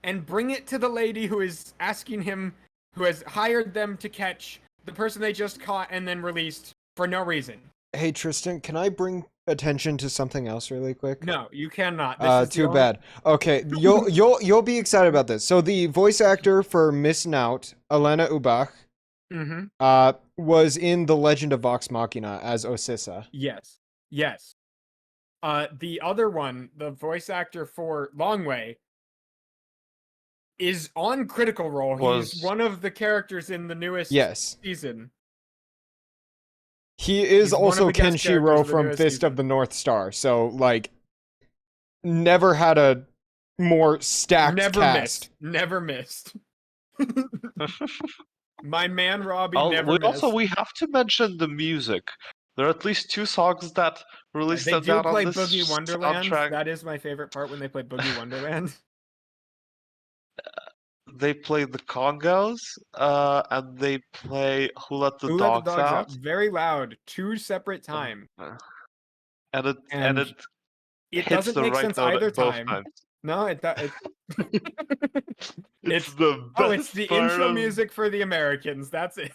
[SPEAKER 1] and bring it to the lady who is asking him, who has hired them to catch the person they just caught and then released for no reason.
[SPEAKER 2] Hey Tristan, can I bring attention to something else really quick?
[SPEAKER 1] No, you cannot. This is the
[SPEAKER 2] Too
[SPEAKER 1] only-
[SPEAKER 2] bad. Okay, you'll be excited about this. So the voice actor for Miss Nout, Elena Ubach, was in The Legend of Vox Machina as Osissa.
[SPEAKER 1] Yes. The other one, the voice actor for Longway, is on Critical Role. He's one of the characters in the newest season.
[SPEAKER 2] He is
[SPEAKER 1] He's one of
[SPEAKER 2] also
[SPEAKER 1] the guest characters
[SPEAKER 2] Kenshiro
[SPEAKER 1] of the
[SPEAKER 2] from
[SPEAKER 1] newest
[SPEAKER 2] Fist
[SPEAKER 1] season.
[SPEAKER 2] of the North Star. So like, never had a more stacked cast.
[SPEAKER 1] Never missed. My man Robbie never missed.
[SPEAKER 3] We have to mention the music. There are at least 2 songs that released
[SPEAKER 1] They
[SPEAKER 3] that
[SPEAKER 1] do
[SPEAKER 3] down
[SPEAKER 1] play
[SPEAKER 3] on this
[SPEAKER 1] Boogie Wonderland.
[SPEAKER 3] soundtrack.
[SPEAKER 1] That is my favorite part when they play Boogie Wonderland.
[SPEAKER 3] They play the Congos, and they play Who Let the
[SPEAKER 1] Who
[SPEAKER 3] Dogs,
[SPEAKER 1] Let the Dogs
[SPEAKER 3] Out.
[SPEAKER 1] Out? Very loud, 2 separate times.
[SPEAKER 3] And it
[SPEAKER 1] It
[SPEAKER 3] hits
[SPEAKER 1] doesn't
[SPEAKER 3] the
[SPEAKER 1] make
[SPEAKER 3] right
[SPEAKER 1] sense
[SPEAKER 3] note
[SPEAKER 1] either
[SPEAKER 3] at both
[SPEAKER 1] time.
[SPEAKER 3] times.
[SPEAKER 1] No, it's
[SPEAKER 3] the best
[SPEAKER 1] it's the
[SPEAKER 3] part
[SPEAKER 1] intro
[SPEAKER 3] of-
[SPEAKER 1] music for the Americans. That's it.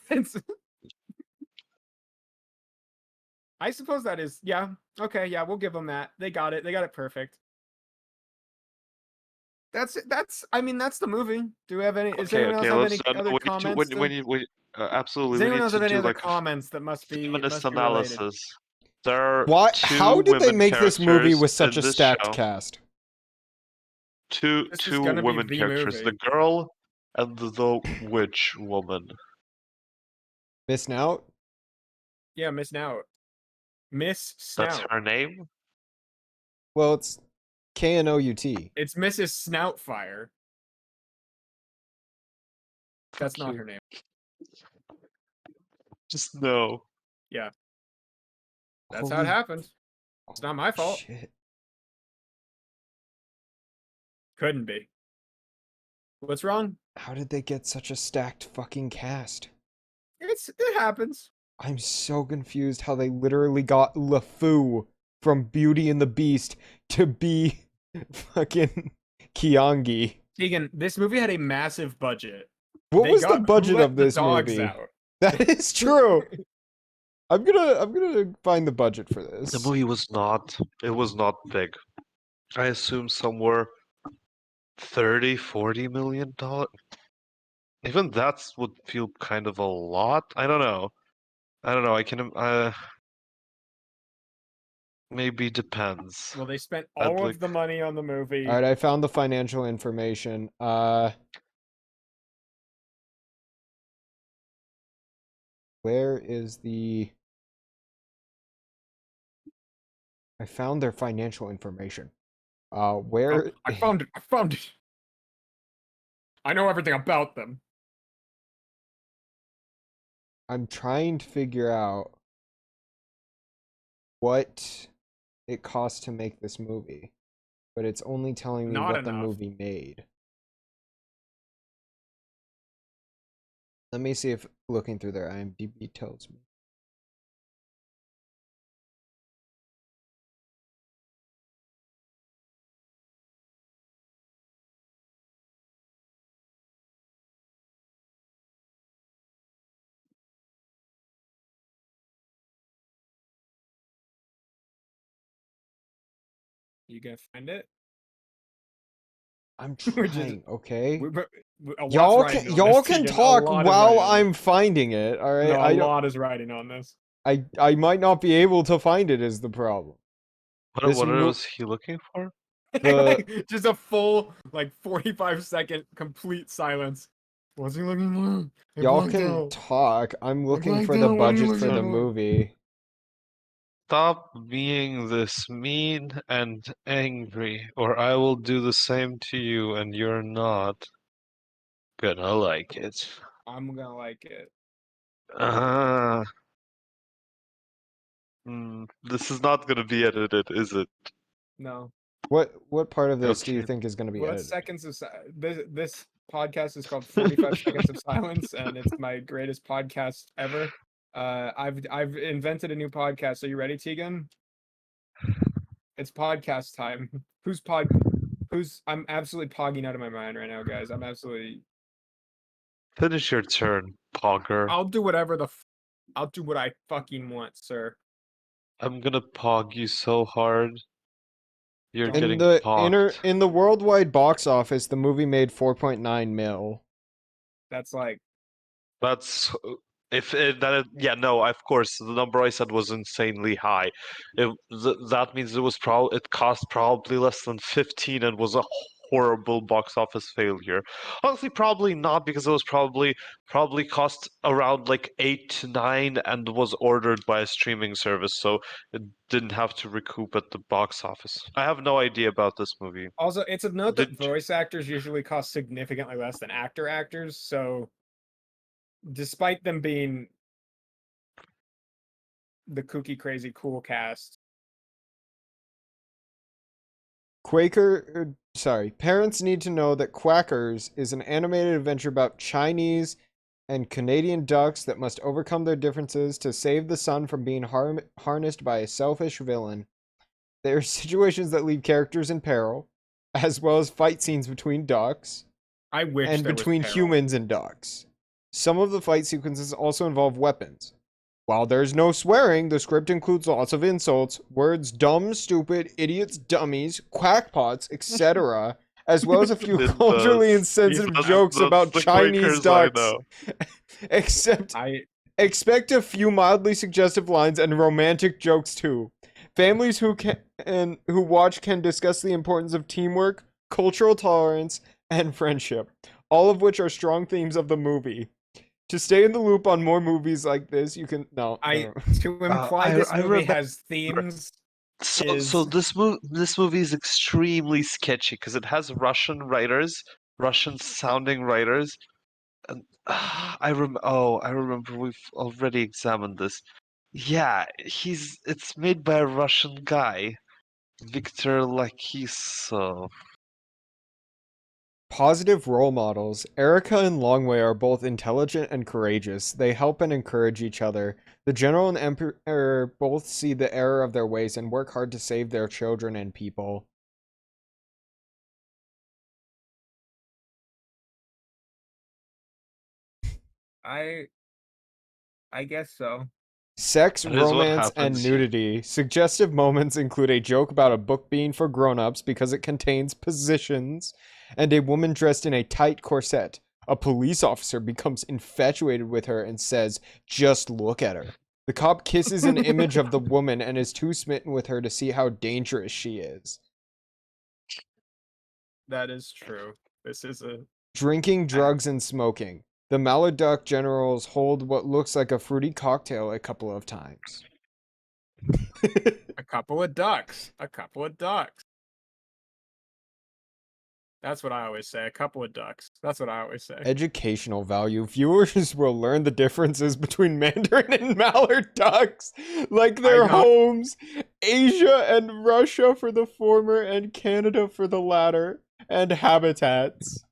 [SPEAKER 1] I suppose that is, yeah. Okay, yeah, we'll give them that. They got it. They got it perfect. That's I mean, that's the movie. Do we have any? Does anyone else have any other comments?
[SPEAKER 3] Absolutely.
[SPEAKER 1] Does
[SPEAKER 3] We
[SPEAKER 1] anyone
[SPEAKER 3] need
[SPEAKER 1] else
[SPEAKER 3] to
[SPEAKER 1] have any
[SPEAKER 3] do
[SPEAKER 1] other
[SPEAKER 3] like a
[SPEAKER 1] comments that must be
[SPEAKER 3] feminist
[SPEAKER 1] related?
[SPEAKER 3] analysis. There are
[SPEAKER 2] Why?
[SPEAKER 3] 2
[SPEAKER 2] How did they
[SPEAKER 3] women
[SPEAKER 2] make this movie
[SPEAKER 3] characters
[SPEAKER 2] with such
[SPEAKER 3] in
[SPEAKER 2] a
[SPEAKER 3] this
[SPEAKER 2] stacked
[SPEAKER 3] show.
[SPEAKER 2] cast?
[SPEAKER 3] Two
[SPEAKER 1] This is gonna be
[SPEAKER 3] women
[SPEAKER 1] the
[SPEAKER 3] characters:
[SPEAKER 1] movie.
[SPEAKER 3] the girl and the witch woman.
[SPEAKER 2] Miss Nout?
[SPEAKER 1] Yeah, Miss Snout. Miss
[SPEAKER 3] That's
[SPEAKER 1] Snout.
[SPEAKER 3] her name?
[SPEAKER 2] Well, it's Knout.
[SPEAKER 1] It's Mrs. Snoutfire. That's
[SPEAKER 3] Fuck
[SPEAKER 1] not
[SPEAKER 3] you.
[SPEAKER 1] her name.
[SPEAKER 3] Just no.
[SPEAKER 1] Yeah. That's how it
[SPEAKER 2] Holy
[SPEAKER 1] happened. It's not my fault.
[SPEAKER 2] shit.
[SPEAKER 1] Couldn't be. What's wrong?
[SPEAKER 2] How did they get such a stacked fucking cast?
[SPEAKER 1] It happens.
[SPEAKER 2] I'm so confused how they literally got LeFou from Beauty and the Beast to be fucking Kiangi.
[SPEAKER 1] Tegan, this movie had a massive budget.
[SPEAKER 2] What
[SPEAKER 1] They
[SPEAKER 2] was the
[SPEAKER 1] got Who
[SPEAKER 2] budget
[SPEAKER 1] Let
[SPEAKER 2] of
[SPEAKER 1] the
[SPEAKER 2] this
[SPEAKER 1] Dogs
[SPEAKER 2] movie?
[SPEAKER 1] Out.
[SPEAKER 2] That is true. I'm gonna find the budget for this.
[SPEAKER 3] The movie was not. It was not big. I assume somewhere 30-40 million dollars. Even that would feel kind of a lot. I don't know. I can. Maybe depends.
[SPEAKER 1] Well, they spent
[SPEAKER 3] I'd
[SPEAKER 1] all
[SPEAKER 3] like-
[SPEAKER 1] of the money on the movie.
[SPEAKER 2] All right, I found the financial information. Where is the... I found their financial information. Where...
[SPEAKER 1] I found it. I found it. I know everything about them.
[SPEAKER 2] I'm trying to figure out what it cost to make this movie, but it's only telling me
[SPEAKER 1] Not
[SPEAKER 2] what the
[SPEAKER 1] enough.
[SPEAKER 2] movie made. Let me see if looking through their IMDb tells me.
[SPEAKER 1] You gonna find it?
[SPEAKER 2] I'm
[SPEAKER 1] We're just-
[SPEAKER 2] trying, okay?
[SPEAKER 1] Y'all
[SPEAKER 2] Y'all can talk while I'm finding it, all right?
[SPEAKER 1] No,
[SPEAKER 2] I
[SPEAKER 1] a
[SPEAKER 2] don't,
[SPEAKER 1] lot is riding on this.
[SPEAKER 2] I might not be able to find it is the problem.
[SPEAKER 3] What,
[SPEAKER 2] This
[SPEAKER 3] what
[SPEAKER 2] mo-
[SPEAKER 3] was he looking for?
[SPEAKER 1] Just a full 45-second complete silence. What's he looking for?
[SPEAKER 2] Y'all can talk. I'm looking for the
[SPEAKER 1] blanked out. What are you
[SPEAKER 2] budget for the
[SPEAKER 1] looking for?
[SPEAKER 2] movie.
[SPEAKER 3] Stop being this mean and angry, or I will do the same to you, and you're not gonna like it.
[SPEAKER 1] I'm gonna like it.
[SPEAKER 3] Uh, this is not gonna be edited, is it?
[SPEAKER 1] No.
[SPEAKER 2] What part of this do you
[SPEAKER 3] Okay.
[SPEAKER 2] think is going to be
[SPEAKER 1] What
[SPEAKER 2] edited?
[SPEAKER 1] seconds of this podcast is called 45 Seconds of Silence, and it's my greatest podcast ever. I've invented a new podcast. Are you ready, Tegan? It's podcast time. I'm absolutely pogging out of my mind right now, guys. I'm absolutely.
[SPEAKER 3] Finish your turn, Pogger.
[SPEAKER 1] I'll do whatever I'll do what I fucking want, sir.
[SPEAKER 3] I'm gonna pog you so hard. You're
[SPEAKER 1] In
[SPEAKER 3] getting
[SPEAKER 2] In
[SPEAKER 3] pogged.
[SPEAKER 2] in the worldwide box office, the movie made 4.9 mil.
[SPEAKER 1] That's like
[SPEAKER 3] That's if it, that yeah, no, of course the number I said was insanely high. That means it cost probably less than 15 and was a horrible box office failure. Honestly, probably not, because it was probably cost around like 8 to 9 and was ordered by a streaming service, so it didn't have to recoup at the box office. I have no idea about this movie.
[SPEAKER 1] also it's of note that
[SPEAKER 3] Did-
[SPEAKER 1] voice actors usually cost significantly less than actors, so despite them being the kooky crazy cool cast.
[SPEAKER 2] Parents need to know that Quackerz is an animated adventure about Chinese and Canadian ducks that must overcome their differences to save the sun from being harnessed by a selfish villain. There are situations that leave characters in peril, as well as fight scenes between ducks
[SPEAKER 1] I wish
[SPEAKER 2] and
[SPEAKER 1] there was
[SPEAKER 2] between
[SPEAKER 1] peril.
[SPEAKER 2] humans and ducks. Some of the fight sequences also involve weapons. While there's no swearing, the script includes lots of insults, words dumb, stupid, idiots, dummies, quackpots, etc., as well as a few
[SPEAKER 3] It
[SPEAKER 2] culturally
[SPEAKER 3] does.
[SPEAKER 2] insensitive
[SPEAKER 3] That's-
[SPEAKER 2] jokes
[SPEAKER 3] that's
[SPEAKER 2] about
[SPEAKER 3] the
[SPEAKER 2] Chinese
[SPEAKER 3] Quakers I
[SPEAKER 2] ducks.
[SPEAKER 3] know.
[SPEAKER 2] Expect a few mildly suggestive lines and romantic jokes too. Families who watch can discuss the importance of teamwork, cultural tolerance, and friendship, all of which are strong themes of the movie. To stay in the loop on more movies like this, you can no.
[SPEAKER 1] To imply this
[SPEAKER 3] I
[SPEAKER 1] movie
[SPEAKER 3] remember-
[SPEAKER 1] has themes.
[SPEAKER 3] So this movie is extremely sketchy because it has Russian writers, Russian sounding writers, and I remember we've already examined this. Yeah, it's made by a Russian guy, Viktor Lakisov.
[SPEAKER 2] Positive role models. Erica and Longway are both intelligent and courageous. They help and encourage each other. The General and Emperor both see the error of their ways and work hard to save their children and people.
[SPEAKER 1] I guess so.
[SPEAKER 2] Sex,
[SPEAKER 3] That is what
[SPEAKER 2] romance, and
[SPEAKER 3] happens here.
[SPEAKER 2] nudity. Suggestive moments include a joke about a book being for grown-ups because it contains positions, and a woman dressed in a tight corset. A police officer becomes infatuated with her and says, "Just look at her." The cop kisses an image of the woman and is too smitten with her to see how dangerous she is.
[SPEAKER 1] That is true. This is a
[SPEAKER 2] Drinking, drugs, and smoking. The Maladuck generals hold what looks like a fruity cocktail a couple of times.
[SPEAKER 1] a couple of ducks. A couple of ducks. That's what I always say. A couple of ducks. That's what I always say.
[SPEAKER 2] Educational value. Viewers will learn the differences between Mandarin and Mallard ducks, like their homes, Asia and Russia for the former, and Canada for the latter, and habitats.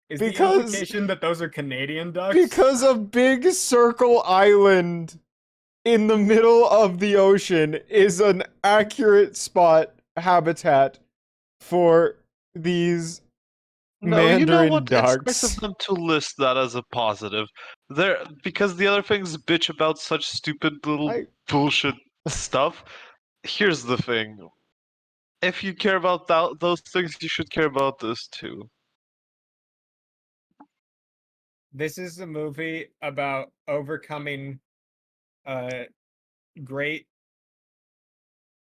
[SPEAKER 1] Is the implication that those are Canadian ducks?
[SPEAKER 2] Because a big circle island in the middle of the ocean is an accurate spot habitat for these Mandarin
[SPEAKER 3] you know what?
[SPEAKER 2] ducks.
[SPEAKER 3] It's nice of them to list that as a positive. Because the other things bitch about such stupid little bullshit stuff. Here's the thing: if you care about those things, you should care about this too.
[SPEAKER 1] This is a movie about overcoming great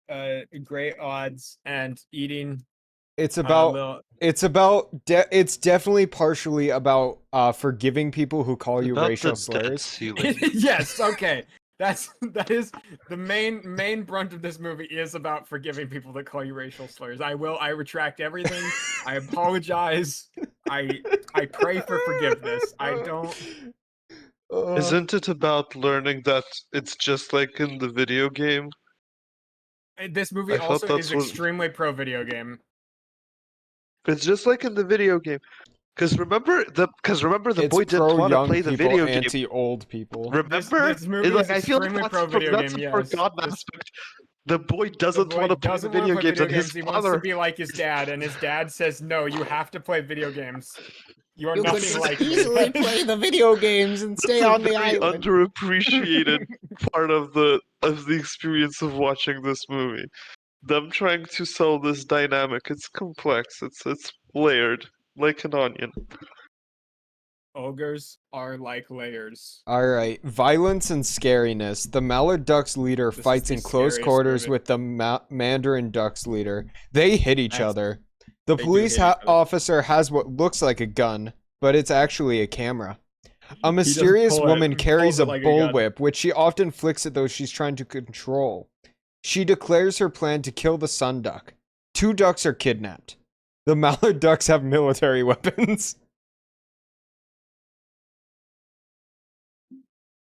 [SPEAKER 1] odds and eating.
[SPEAKER 2] It's definitely partially about forgiving people who call you racial slurs.
[SPEAKER 1] Yes, okay. That is the main brunt of this movie is about forgiving people that call you racial slurs. I retract everything. I apologize. I pray for forgiveness. I don't.
[SPEAKER 3] Isn't it about learning that it's just like in the video game?
[SPEAKER 1] This movie also is extremely pro video game.
[SPEAKER 3] It's just like in the video game. Because remember the boy didn't want to play the video game.
[SPEAKER 2] Anti-old people.
[SPEAKER 3] Remember?
[SPEAKER 1] This movie is extremely pro video game. Yes.
[SPEAKER 3] Forgotten aspect. The boy doesn't want to play the video games, and his
[SPEAKER 1] he
[SPEAKER 3] father
[SPEAKER 1] wants to be like his dad, and his dad says, "No, you have to play video games. You are nothing like me."
[SPEAKER 2] Easily play the video games and stay on the island.
[SPEAKER 3] Underappreciated part of the experience of watching this movie. Them trying to sell this dynamic. It's complex. It's layered like an onion.
[SPEAKER 1] Ogres are like layers.
[SPEAKER 2] Alright, violence and scariness. The Mallard Ducks leader fights in close quarters with the Mandarin Ducks leader. They hit each other. The police officer has what looks like a gun, but it's actually a camera. A mysterious woman carries a bullwhip, which she often flicks at those she's trying to control. She declares her plan to kill the sun duck. 2 ducks are kidnapped. The Mallard Ducks have military weapons.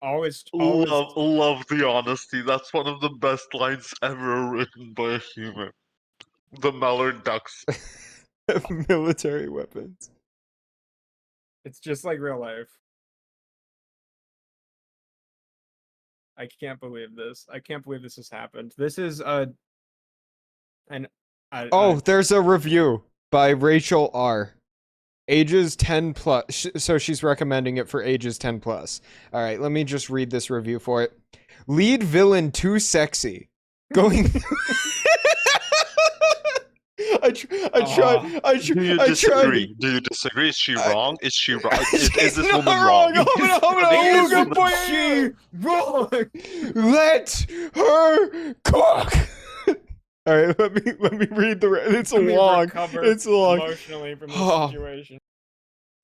[SPEAKER 3] Always love the honesty. That's one of the best lines ever written by a human. The Mallard Ducks
[SPEAKER 2] have military weapons.
[SPEAKER 1] It's just like real life. I can't believe this. I can't believe this has happened. This is
[SPEAKER 2] there's a review by Rachel R. Ages 10 plus. So she's recommending it for ages 10 plus. All right, let me just read this review for it. Lead villain too sexy. Going. I tried.
[SPEAKER 3] Do you disagree? Do you disagree? Is she wrong? Is she wrong? Is this woman wrong?
[SPEAKER 1] She wrong.
[SPEAKER 2] Let her cook. All right, let me read the. It's long. It's long.
[SPEAKER 1] Emotionally from this situation.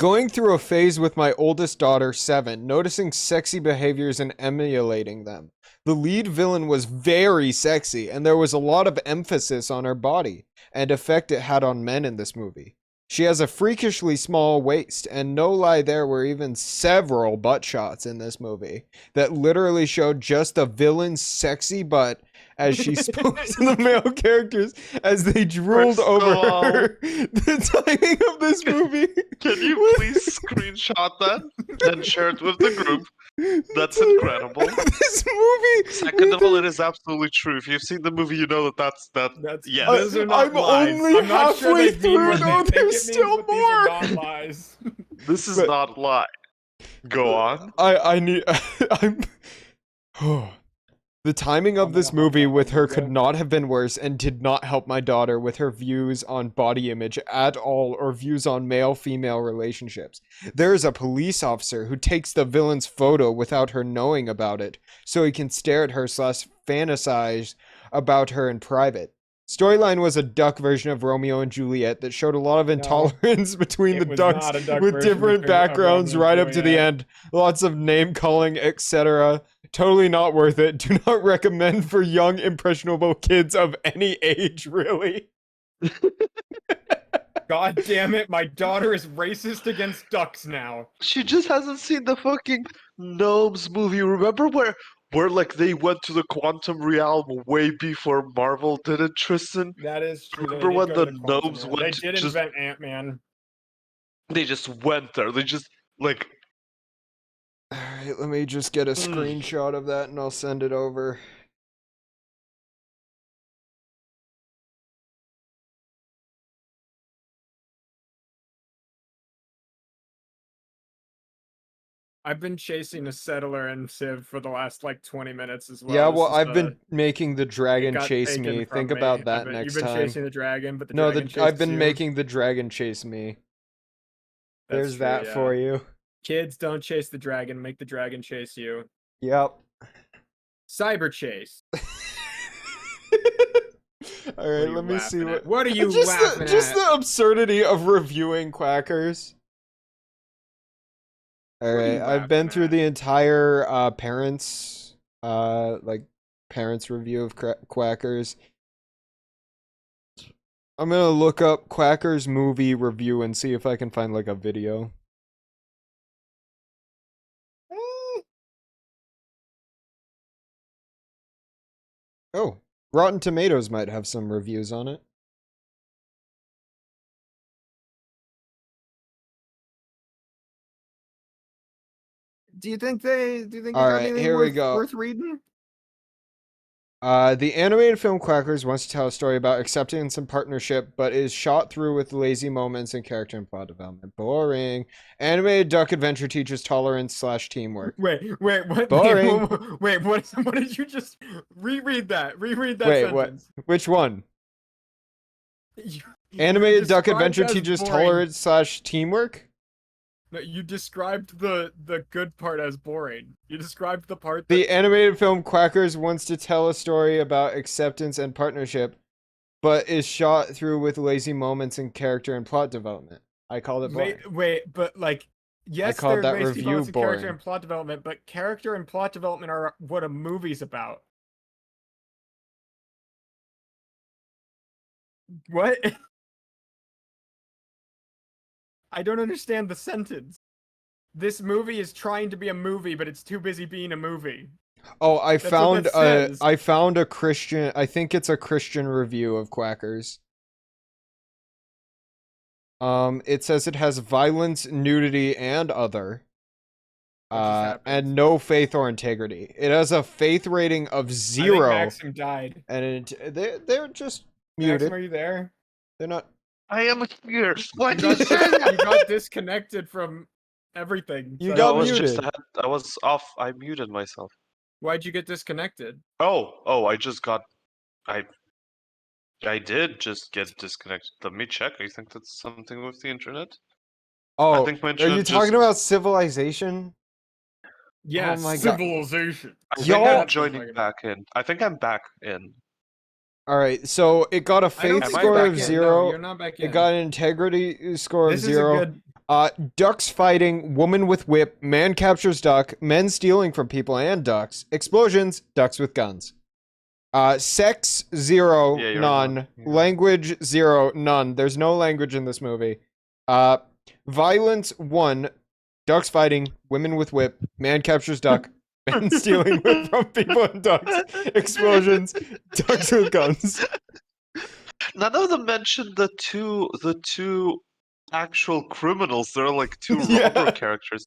[SPEAKER 2] Going through a phase with my oldest daughter, 7, noticing sexy behaviors and emulating them. The lead villain was very sexy, and there was a lot of emphasis on her body and effect it had on men in this movie. She has a freakishly small waist, and no lie, there were even several butt shots in this movie that literally showed just the villain's sexy butt as she spoke to the male characters as they drooled
[SPEAKER 3] First
[SPEAKER 2] over
[SPEAKER 3] of all-
[SPEAKER 2] her. The timing of this movie.
[SPEAKER 3] Can you please screenshot that and share it with the group? That's incredible.
[SPEAKER 2] This movie.
[SPEAKER 3] Second of all, it is absolutely true. If you've seen the movie, you know that
[SPEAKER 1] That's
[SPEAKER 3] yeah.
[SPEAKER 1] those are not
[SPEAKER 2] I'm
[SPEAKER 1] lies.
[SPEAKER 2] only
[SPEAKER 1] I'm not sure
[SPEAKER 2] halfway
[SPEAKER 1] they mean
[SPEAKER 2] through,
[SPEAKER 1] what
[SPEAKER 2] though,
[SPEAKER 1] they think
[SPEAKER 2] there's
[SPEAKER 1] it means,
[SPEAKER 2] still
[SPEAKER 1] but these are
[SPEAKER 2] more.
[SPEAKER 1] not lies.
[SPEAKER 3] This is
[SPEAKER 2] But-
[SPEAKER 3] not a lie. Go on.
[SPEAKER 2] I need. I'm. The timing of
[SPEAKER 1] I'm
[SPEAKER 2] this
[SPEAKER 1] gonna
[SPEAKER 2] movie
[SPEAKER 1] hop
[SPEAKER 2] with
[SPEAKER 1] on
[SPEAKER 2] her
[SPEAKER 1] the
[SPEAKER 2] could
[SPEAKER 1] video.
[SPEAKER 2] not have been worse and did not help my daughter with her views on body image at all or views on male-female relationships. There is a police officer who takes the villain's photo without her knowing about it so he can stare at her / fantasize about her in private. Storyline was a duck version of Romeo and Juliet that showed a lot of intolerance between
[SPEAKER 1] It
[SPEAKER 2] the
[SPEAKER 1] was
[SPEAKER 2] ducks
[SPEAKER 1] not a duck
[SPEAKER 2] with
[SPEAKER 1] version
[SPEAKER 2] different
[SPEAKER 1] of
[SPEAKER 2] backgrounds
[SPEAKER 1] Romeo
[SPEAKER 2] right
[SPEAKER 1] and
[SPEAKER 2] up to the
[SPEAKER 1] Juliet.
[SPEAKER 2] end. Lots of name calling, etc. Totally not worth it. Do not recommend for young, impressionable kids of any age, really.
[SPEAKER 1] God damn it, my daughter is racist against ducks now.
[SPEAKER 3] She just hasn't seen the fucking Gnomes movie. Remember where like they went to the quantum realm way before Marvel did it, Tristan?
[SPEAKER 1] That is true. They
[SPEAKER 3] Remember
[SPEAKER 1] did
[SPEAKER 3] when
[SPEAKER 1] go to
[SPEAKER 3] the
[SPEAKER 1] quantum
[SPEAKER 3] gnomes
[SPEAKER 1] realm.
[SPEAKER 3] went
[SPEAKER 1] They
[SPEAKER 3] to
[SPEAKER 1] did
[SPEAKER 3] just-
[SPEAKER 1] invent Ant-Man.
[SPEAKER 3] They just went there. They just like
[SPEAKER 2] Alright, let me just get a screenshot of that and I'll send it over.
[SPEAKER 1] I've been chasing a settler in Civ for the last like 20 minutes as well.
[SPEAKER 2] Yeah,
[SPEAKER 1] This
[SPEAKER 2] well,
[SPEAKER 1] is
[SPEAKER 2] I've
[SPEAKER 1] the-
[SPEAKER 2] been making the
[SPEAKER 1] it
[SPEAKER 2] dragon
[SPEAKER 1] got
[SPEAKER 2] chase
[SPEAKER 1] taken
[SPEAKER 2] me.
[SPEAKER 1] from
[SPEAKER 2] Think
[SPEAKER 1] me.
[SPEAKER 2] about that
[SPEAKER 1] You've
[SPEAKER 2] next
[SPEAKER 1] been
[SPEAKER 2] time.
[SPEAKER 1] chasing the dragon, but the
[SPEAKER 2] No,
[SPEAKER 1] dragon
[SPEAKER 2] I've
[SPEAKER 1] chases
[SPEAKER 2] been
[SPEAKER 1] you.
[SPEAKER 2] making the dragon chase me.
[SPEAKER 1] That's
[SPEAKER 2] There's
[SPEAKER 1] true,
[SPEAKER 2] that
[SPEAKER 1] yeah.
[SPEAKER 2] for you.
[SPEAKER 1] Kids, don't chase the dragon. Make the dragon chase you.
[SPEAKER 2] Yep.
[SPEAKER 1] Cyber chase.
[SPEAKER 2] All
[SPEAKER 1] What are
[SPEAKER 2] right,
[SPEAKER 1] you
[SPEAKER 2] let me see
[SPEAKER 1] laughing at?
[SPEAKER 2] what.
[SPEAKER 1] What are you
[SPEAKER 2] just
[SPEAKER 1] laughing
[SPEAKER 2] just
[SPEAKER 1] at?
[SPEAKER 2] the absurdity of reviewing Quackerz. All
[SPEAKER 1] What are
[SPEAKER 2] right,
[SPEAKER 1] you
[SPEAKER 2] I've been
[SPEAKER 1] laughing
[SPEAKER 2] through
[SPEAKER 1] at?
[SPEAKER 2] the entire parents review of Quackerz. I'm gonna look up Quackerz movie review and see if I can find like a video. Oh, Rotten Tomatoes might have some reviews on it.
[SPEAKER 1] Do you think it
[SPEAKER 2] All
[SPEAKER 1] got
[SPEAKER 2] right,
[SPEAKER 1] anything
[SPEAKER 2] here we go.
[SPEAKER 1] worth reading?
[SPEAKER 2] The animated film Quackerz wants to tell a story about acceptance and partnership, but is shot through with lazy moments and character and plot development. Boring. Animated duck adventure teaches tolerance / teamwork.
[SPEAKER 1] Wait, what?
[SPEAKER 2] Boring.
[SPEAKER 1] Wait, what did you just reread that? Reread that
[SPEAKER 2] Wait, what?
[SPEAKER 1] sentence.
[SPEAKER 2] Which one?
[SPEAKER 1] You
[SPEAKER 2] Animated duck
[SPEAKER 1] described
[SPEAKER 2] adventure
[SPEAKER 1] as
[SPEAKER 2] teaches
[SPEAKER 1] boring.
[SPEAKER 2] tolerance / teamwork?
[SPEAKER 1] No, you described the good part as boring. You described the part that
[SPEAKER 2] The animated film Quackerz wants to tell a story about acceptance and partnership, but is shot through with lazy moments in character and plot development. I called it boring.
[SPEAKER 1] wait, but like yes,
[SPEAKER 2] called
[SPEAKER 1] there
[SPEAKER 2] that
[SPEAKER 1] are lazy
[SPEAKER 2] review
[SPEAKER 1] moments in character
[SPEAKER 2] boring.
[SPEAKER 1] and plot development, but character and plot development are what a movie's about. What? I don't understand the sentence. This movie is trying to be a movie, but it's too busy being a movie.
[SPEAKER 2] Oh, I
[SPEAKER 1] That's what
[SPEAKER 2] found
[SPEAKER 1] that says.
[SPEAKER 2] I found a Christian. I think it's a Christian review of Quackerz. It says it has violence, nudity, and other.
[SPEAKER 1] What just happened?
[SPEAKER 2] And no faith or integrity. It has a faith rating of
[SPEAKER 1] I think
[SPEAKER 2] 0,
[SPEAKER 1] Maxim died.
[SPEAKER 2] and they're just
[SPEAKER 1] Maxim,
[SPEAKER 2] muted.
[SPEAKER 1] are you there?
[SPEAKER 2] They're not.
[SPEAKER 3] I am here. Why
[SPEAKER 1] You
[SPEAKER 3] do you
[SPEAKER 1] got,
[SPEAKER 3] say that?
[SPEAKER 1] you got disconnected from everything.
[SPEAKER 2] You
[SPEAKER 1] so-
[SPEAKER 2] got
[SPEAKER 3] I was
[SPEAKER 2] muted.
[SPEAKER 3] I was off. I muted myself.
[SPEAKER 1] Why'd you get disconnected?
[SPEAKER 3] Oh, I just got. I did just get disconnected. Let me check. I think that's something with the internet.
[SPEAKER 2] Oh,
[SPEAKER 3] I think my
[SPEAKER 2] are you
[SPEAKER 3] internet
[SPEAKER 2] talking
[SPEAKER 3] just-
[SPEAKER 2] about civilization?
[SPEAKER 1] Yeah,
[SPEAKER 2] my God.
[SPEAKER 1] civilization.
[SPEAKER 3] I think
[SPEAKER 2] Y'all-
[SPEAKER 3] I'm joining back in. I think I'm back in.
[SPEAKER 2] All right, so it got a
[SPEAKER 1] I don't
[SPEAKER 2] faith
[SPEAKER 1] think
[SPEAKER 3] Am I
[SPEAKER 2] score
[SPEAKER 1] you're
[SPEAKER 3] back
[SPEAKER 2] of
[SPEAKER 1] back in.
[SPEAKER 2] 0.
[SPEAKER 1] No, you're not back in.
[SPEAKER 2] It got an integrity score
[SPEAKER 1] this
[SPEAKER 2] of
[SPEAKER 1] is
[SPEAKER 2] 0.
[SPEAKER 1] a good.
[SPEAKER 2] Ducks fighting, woman with whip, man captures duck, men stealing from people and ducks, explosions, ducks with guns. Sex, 0,
[SPEAKER 3] Yeah, you're
[SPEAKER 2] none.
[SPEAKER 3] done.
[SPEAKER 1] Yeah.
[SPEAKER 2] Language, 0, none. There's no language in this movie. Violence, 1. Ducks fighting, women with whip, man captures duck, men stealing whip from people and ducks, explosions, ducks with guns.
[SPEAKER 3] None of them mentioned the two actual criminals. They're like two
[SPEAKER 2] Yeah.
[SPEAKER 3] robber characters.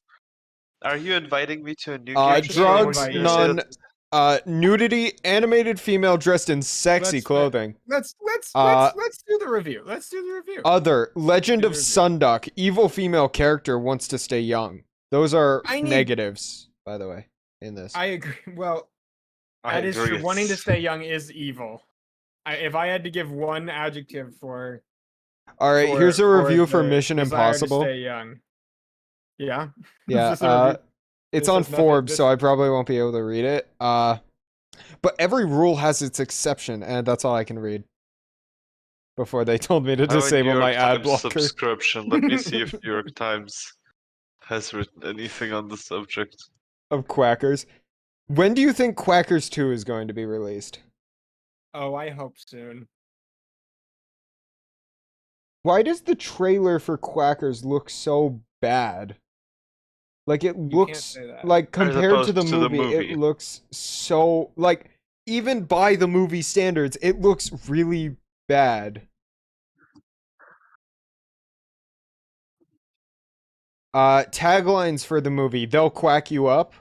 [SPEAKER 3] Are you inviting me to a new game?
[SPEAKER 1] Yeah,
[SPEAKER 3] show?
[SPEAKER 2] Drugs,
[SPEAKER 1] invite you.
[SPEAKER 2] none. Nudity, animated female dressed in sexy
[SPEAKER 1] Let's-
[SPEAKER 2] clothing.
[SPEAKER 1] Let's
[SPEAKER 2] Uh,
[SPEAKER 1] do the review. Let's do the review.
[SPEAKER 2] Other, Legend
[SPEAKER 1] Do
[SPEAKER 2] of
[SPEAKER 1] the review.
[SPEAKER 2] Sunduck, evil female character wants to stay young. Those are
[SPEAKER 1] I need-
[SPEAKER 2] negatives, by the way, in this.
[SPEAKER 1] I agree. Well,
[SPEAKER 3] I
[SPEAKER 1] that is
[SPEAKER 3] agree,
[SPEAKER 1] true. Wanting to
[SPEAKER 3] it's-
[SPEAKER 1] stay young is evil. If I had to give one adjective for
[SPEAKER 2] Alright, here's a
[SPEAKER 1] for
[SPEAKER 2] review for
[SPEAKER 1] the
[SPEAKER 2] Mission
[SPEAKER 1] desire to
[SPEAKER 2] Impossible.
[SPEAKER 1] stay young. Yeah.
[SPEAKER 2] Yeah,
[SPEAKER 1] Is this a review?
[SPEAKER 2] it's
[SPEAKER 1] This
[SPEAKER 2] on
[SPEAKER 1] has nothing-
[SPEAKER 2] Forbes,
[SPEAKER 1] this-
[SPEAKER 2] so I probably won't be able to read it. But every rule has its exception, and that's all I can read. Before they told me to
[SPEAKER 3] I have a New
[SPEAKER 2] disable
[SPEAKER 3] York
[SPEAKER 2] my ad
[SPEAKER 3] Times
[SPEAKER 2] blocker
[SPEAKER 3] subscription. Let me see if New York Times has written anything on the subject.
[SPEAKER 2] of Quackerz. When do you think Quackerz 2 is going to be released?
[SPEAKER 1] Oh, I hope soon.
[SPEAKER 2] Why does the trailer for Quackerz look so bad? Like, it
[SPEAKER 1] can't
[SPEAKER 2] looks,
[SPEAKER 1] say that.
[SPEAKER 2] like, compared to
[SPEAKER 3] opposed
[SPEAKER 2] the
[SPEAKER 3] to the
[SPEAKER 2] movie,
[SPEAKER 3] movie.
[SPEAKER 2] it looks so, like, even by the movie standards, it looks really bad. Taglines for the movie, they'll quack you up.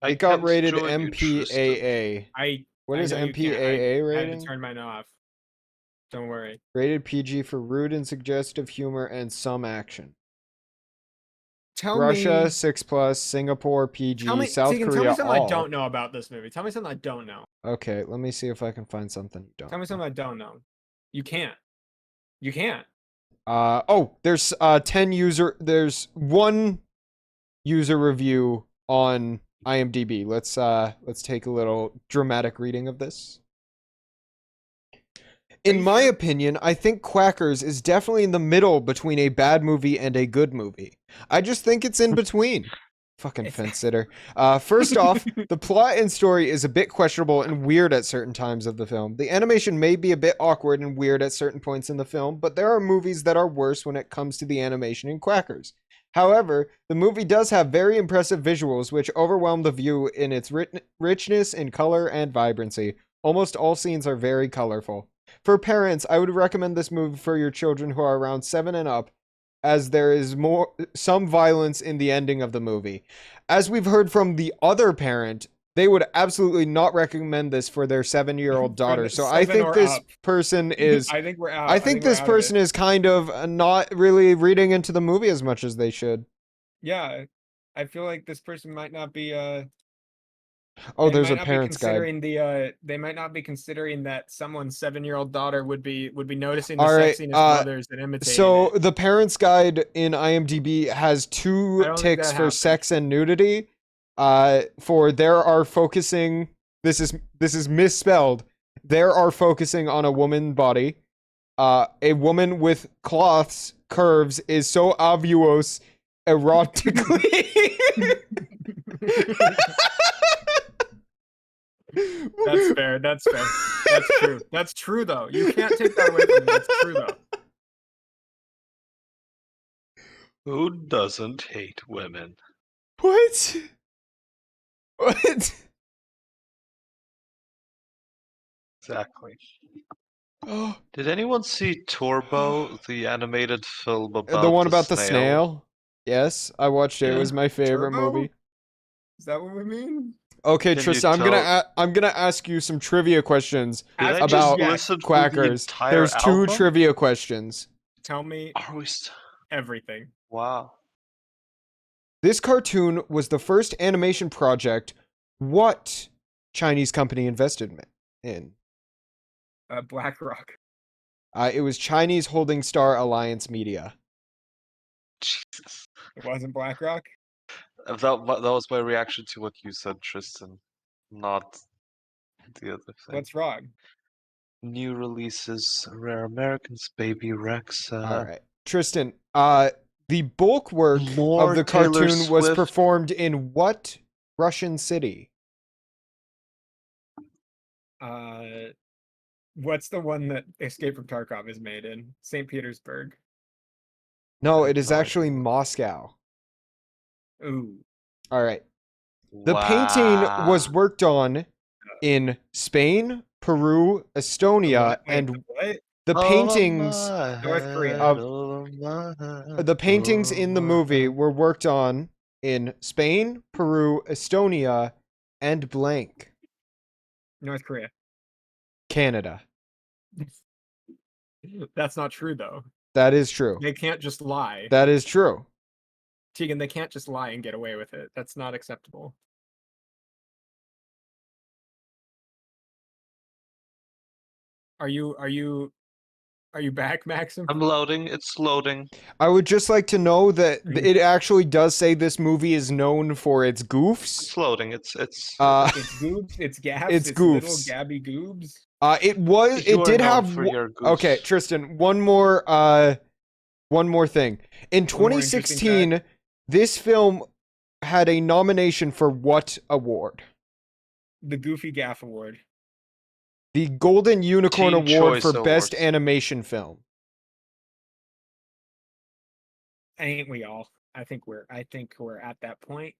[SPEAKER 2] It got
[SPEAKER 3] can't
[SPEAKER 2] rated
[SPEAKER 3] join you, Tristan.
[SPEAKER 2] MPAA. What
[SPEAKER 1] I
[SPEAKER 2] is
[SPEAKER 1] know you can't.
[SPEAKER 2] MPAA
[SPEAKER 1] I had
[SPEAKER 2] rating?
[SPEAKER 1] to turn mine off. Don't worry.
[SPEAKER 2] Rated PG for rude and suggestive humor and some action.
[SPEAKER 1] Tell
[SPEAKER 2] Russia
[SPEAKER 1] me.
[SPEAKER 2] 6+, Singapore PG,
[SPEAKER 1] Tell me.
[SPEAKER 2] South
[SPEAKER 1] Tegan,
[SPEAKER 2] Korea
[SPEAKER 1] tell me something
[SPEAKER 2] all.
[SPEAKER 1] I don't know about this movie. Tell me something I don't know.
[SPEAKER 2] Okay, let me see if I can find something you don't.
[SPEAKER 1] Tell me something I don't know. You can't. You can't.
[SPEAKER 2] Oh, there's 10 user. There's 1 user review on IMDb. Let's take a little dramatic reading of this. In
[SPEAKER 1] you
[SPEAKER 2] my
[SPEAKER 1] sure?
[SPEAKER 2] opinion, I think Quackerz is definitely in the middle between a bad movie and a good movie. I just think it's in between. Fucking fence sitter. First off, the plot and story is a bit questionable and weird at certain times of the film. The animation may be a bit awkward and weird at certain points in the film, but there are movies that are worse when it comes to the animation in Quackerz. However, the movie does have very impressive visuals which overwhelm the view in its richness in color and vibrancy. Almost all scenes are very colorful. For parents, I would recommend this movie for your children who are around 7 and up, as there is some violence in the ending of the movie. As we've heard from the other parent, they would absolutely not recommend this for their 7-year-old daughter. So I
[SPEAKER 1] 7
[SPEAKER 2] think
[SPEAKER 1] or
[SPEAKER 2] this
[SPEAKER 1] up.
[SPEAKER 2] person is
[SPEAKER 1] I think we're out.
[SPEAKER 2] I think this
[SPEAKER 1] we're out of
[SPEAKER 2] person
[SPEAKER 1] it.
[SPEAKER 2] is kind of not really reading into the movie as much as they should.
[SPEAKER 1] Yeah, I feel like this person might not be.
[SPEAKER 2] Oh,
[SPEAKER 1] they
[SPEAKER 2] there's
[SPEAKER 1] might
[SPEAKER 2] a
[SPEAKER 1] not be
[SPEAKER 2] parent's guide.
[SPEAKER 1] considering they might not be considering that someone's 7-year-old daughter would be noticing the
[SPEAKER 2] All right,
[SPEAKER 1] sexiness of others and imitating
[SPEAKER 2] So
[SPEAKER 1] it.
[SPEAKER 2] the parent's guide in IMDb has
[SPEAKER 1] I
[SPEAKER 2] 2
[SPEAKER 1] don't think
[SPEAKER 2] ticks
[SPEAKER 1] that
[SPEAKER 2] for
[SPEAKER 1] happens.
[SPEAKER 2] sex and nudity. For there are focusing. This is misspelled. There are focusing on a woman body. A woman with cloths curves is so obvious erotically.
[SPEAKER 1] That's fair. That's fair. That's true. That's true though. You can't take that away from me. That's true though.
[SPEAKER 3] Who doesn't hate women?
[SPEAKER 2] What? What?
[SPEAKER 3] Exactly.
[SPEAKER 2] Oh,
[SPEAKER 3] Did anyone see Turbo, the animated film about
[SPEAKER 2] the one about the
[SPEAKER 3] snail?
[SPEAKER 2] snail? Yes, I watched it. It
[SPEAKER 3] Yeah.
[SPEAKER 2] was my favorite
[SPEAKER 1] Turbo?
[SPEAKER 2] movie.
[SPEAKER 1] Is that what we mean?
[SPEAKER 2] Okay,
[SPEAKER 3] Can you
[SPEAKER 2] Tristan,
[SPEAKER 3] tell-
[SPEAKER 2] I'm gonna ask you some trivia questions
[SPEAKER 3] Did I
[SPEAKER 1] Ask
[SPEAKER 3] just
[SPEAKER 2] about
[SPEAKER 3] listen to the
[SPEAKER 2] Quackerz.
[SPEAKER 3] entire
[SPEAKER 2] There's 2
[SPEAKER 3] album?
[SPEAKER 2] trivia questions.
[SPEAKER 1] Tell me
[SPEAKER 3] Are we?
[SPEAKER 1] everything.
[SPEAKER 3] Wow.
[SPEAKER 2] This cartoon was the first animation project what Chinese company invested in?
[SPEAKER 1] BlackRock.
[SPEAKER 2] It was Chinese Holding Star Alliance Media.
[SPEAKER 3] Jesus.
[SPEAKER 1] It wasn't BlackRock.
[SPEAKER 3] That was my reaction to what you said, Tristan. Not the other thing.
[SPEAKER 1] What's wrong?
[SPEAKER 3] New releases: Rare Americans, Baby Rex.
[SPEAKER 2] All right, Tristan. The bulk work
[SPEAKER 3] More
[SPEAKER 2] of the
[SPEAKER 3] Taylor
[SPEAKER 2] cartoon was
[SPEAKER 3] Swift.
[SPEAKER 2] performed in what Russian city?
[SPEAKER 1] What's the one that Escape from Tarkov is made in? St. Petersburg.
[SPEAKER 2] No,
[SPEAKER 3] I
[SPEAKER 2] it
[SPEAKER 3] have
[SPEAKER 2] is
[SPEAKER 3] no
[SPEAKER 2] actually
[SPEAKER 3] idea.
[SPEAKER 2] Moscow.
[SPEAKER 1] Ooh.
[SPEAKER 2] All right. The painting was worked on in Spain, Peru, Estonia, and
[SPEAKER 1] What?
[SPEAKER 2] the paintings
[SPEAKER 1] North Korea.
[SPEAKER 2] the paintings in the movie were worked on in Spain, Peru, Estonia, and blank.
[SPEAKER 1] North Korea.
[SPEAKER 2] Canada.
[SPEAKER 1] That's not true, though.
[SPEAKER 2] That is true.
[SPEAKER 1] They can't just lie.
[SPEAKER 2] That is true.
[SPEAKER 1] Tegan, they can't just lie and get away with it. That's not acceptable. Are you back, Maxim?
[SPEAKER 3] I'm loading. It's loading.
[SPEAKER 2] I would just like to know that it actually does say this movie is known for its goofs.
[SPEAKER 3] It's loading. It's
[SPEAKER 1] It's goobs, it's gaps,
[SPEAKER 2] It's
[SPEAKER 1] it's little
[SPEAKER 2] goofs.
[SPEAKER 1] gabby goobs.
[SPEAKER 2] It did have okay,
[SPEAKER 3] goofs.
[SPEAKER 2] Tristan, one more thing. In
[SPEAKER 1] One more interesting
[SPEAKER 2] 2016, this film had a nomination for what award?
[SPEAKER 1] The Goofy Gaff Award.
[SPEAKER 2] The Golden Unicorn
[SPEAKER 3] Teen
[SPEAKER 2] Award
[SPEAKER 3] Choice
[SPEAKER 2] for Best
[SPEAKER 3] Awards.
[SPEAKER 2] Animation Film.
[SPEAKER 1] Ain't we all? I think we're at that point.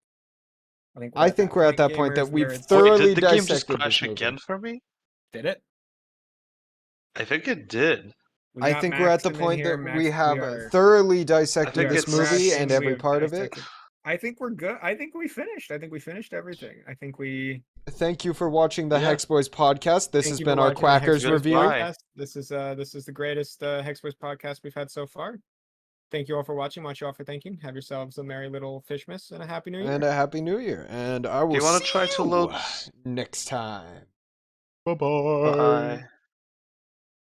[SPEAKER 2] I think we're at that point that
[SPEAKER 1] gamers,
[SPEAKER 2] we've
[SPEAKER 1] nerds.
[SPEAKER 2] thoroughly
[SPEAKER 3] Wait, did the game just
[SPEAKER 2] dissected
[SPEAKER 3] crash
[SPEAKER 2] this movie.
[SPEAKER 3] again for me?
[SPEAKER 1] Did it?
[SPEAKER 3] I think it did.
[SPEAKER 1] We
[SPEAKER 2] I
[SPEAKER 1] got
[SPEAKER 2] think we're at the
[SPEAKER 1] Maxim in
[SPEAKER 2] point
[SPEAKER 1] here.
[SPEAKER 2] that we
[SPEAKER 1] Max-
[SPEAKER 2] have
[SPEAKER 1] are-
[SPEAKER 2] thoroughly dissected
[SPEAKER 3] think
[SPEAKER 2] this
[SPEAKER 3] it's
[SPEAKER 2] movie
[SPEAKER 3] crashing,
[SPEAKER 2] and
[SPEAKER 1] we
[SPEAKER 2] every
[SPEAKER 1] have
[SPEAKER 2] part of it.
[SPEAKER 1] dissected- I think we're good. I think we finished. I think we finished everything. I think we.
[SPEAKER 2] Thank you for watching the
[SPEAKER 3] Yeah.
[SPEAKER 2] Hex Bois podcast. This
[SPEAKER 1] Thank
[SPEAKER 2] has
[SPEAKER 1] you
[SPEAKER 2] been
[SPEAKER 1] for
[SPEAKER 2] our
[SPEAKER 1] watching the Hex
[SPEAKER 2] Quackerz
[SPEAKER 3] Bois
[SPEAKER 2] review.
[SPEAKER 3] podcast.
[SPEAKER 1] This is the greatest Hex Bois podcast we've had so far. Thank you all for watching. Want you all for thinking. Have yourselves a merry little Fishmas and a happy new year.
[SPEAKER 2] And a happy new year. And I will
[SPEAKER 3] Do you want
[SPEAKER 2] see
[SPEAKER 3] to try to
[SPEAKER 2] you
[SPEAKER 3] load?
[SPEAKER 2] next time.
[SPEAKER 3] Bye.